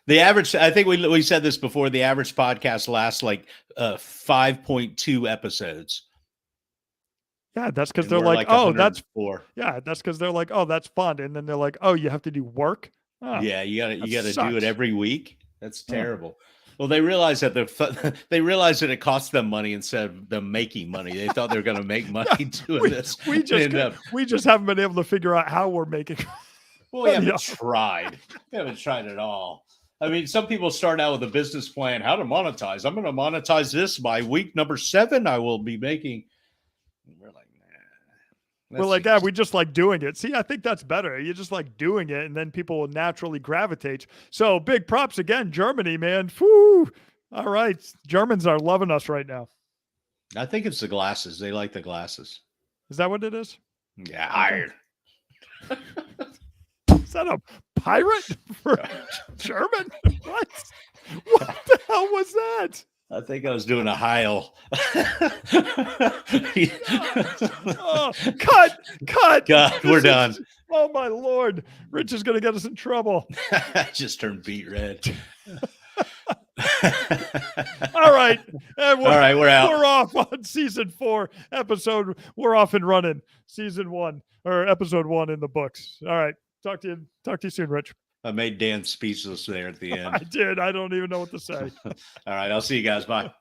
The average, I think we said this before, the average podcast lasts 5.2 episodes. Yeah, that's because they're like, oh, that's 4. Yeah, that's because they're like, oh, that's fun, and then they're like, oh, you have to do work. Oh, yeah, you gotta do it every week. That's terrible. Well, they realized that it cost them money instead of them making money. They thought they were going to make money doing this. We just haven't been able to figure out how we're making. Well, we haven't tried. We haven't tried at all. I mean, some people start out with a business plan, how to monetize. I'm going to monetize this by week number 7. I will be making. And we're like, We're like, we just like doing it. See, I think that's better. You just like doing it, and then people will naturally gravitate. So big props again, Germany, man. Whew. All right. Germans are loving us right now. I think it's the glasses. They like the glasses. Is that what it is? Yeah. Okay. Is that a pirate for German? What? What the hell was that? I think I was doing a Heil. Oh, cut. God, we're done. Oh, my Lord. Rich is going to get us in trouble. I just turned beet red. All right. We're out. We're off on season 4 episode. We're off and running. Season 1 or episode 1 in the books. All right. Talk to you soon, Rich. I made Dan speechless there at the end. I did. I don't even know what to say. All right. I'll see you guys. Bye.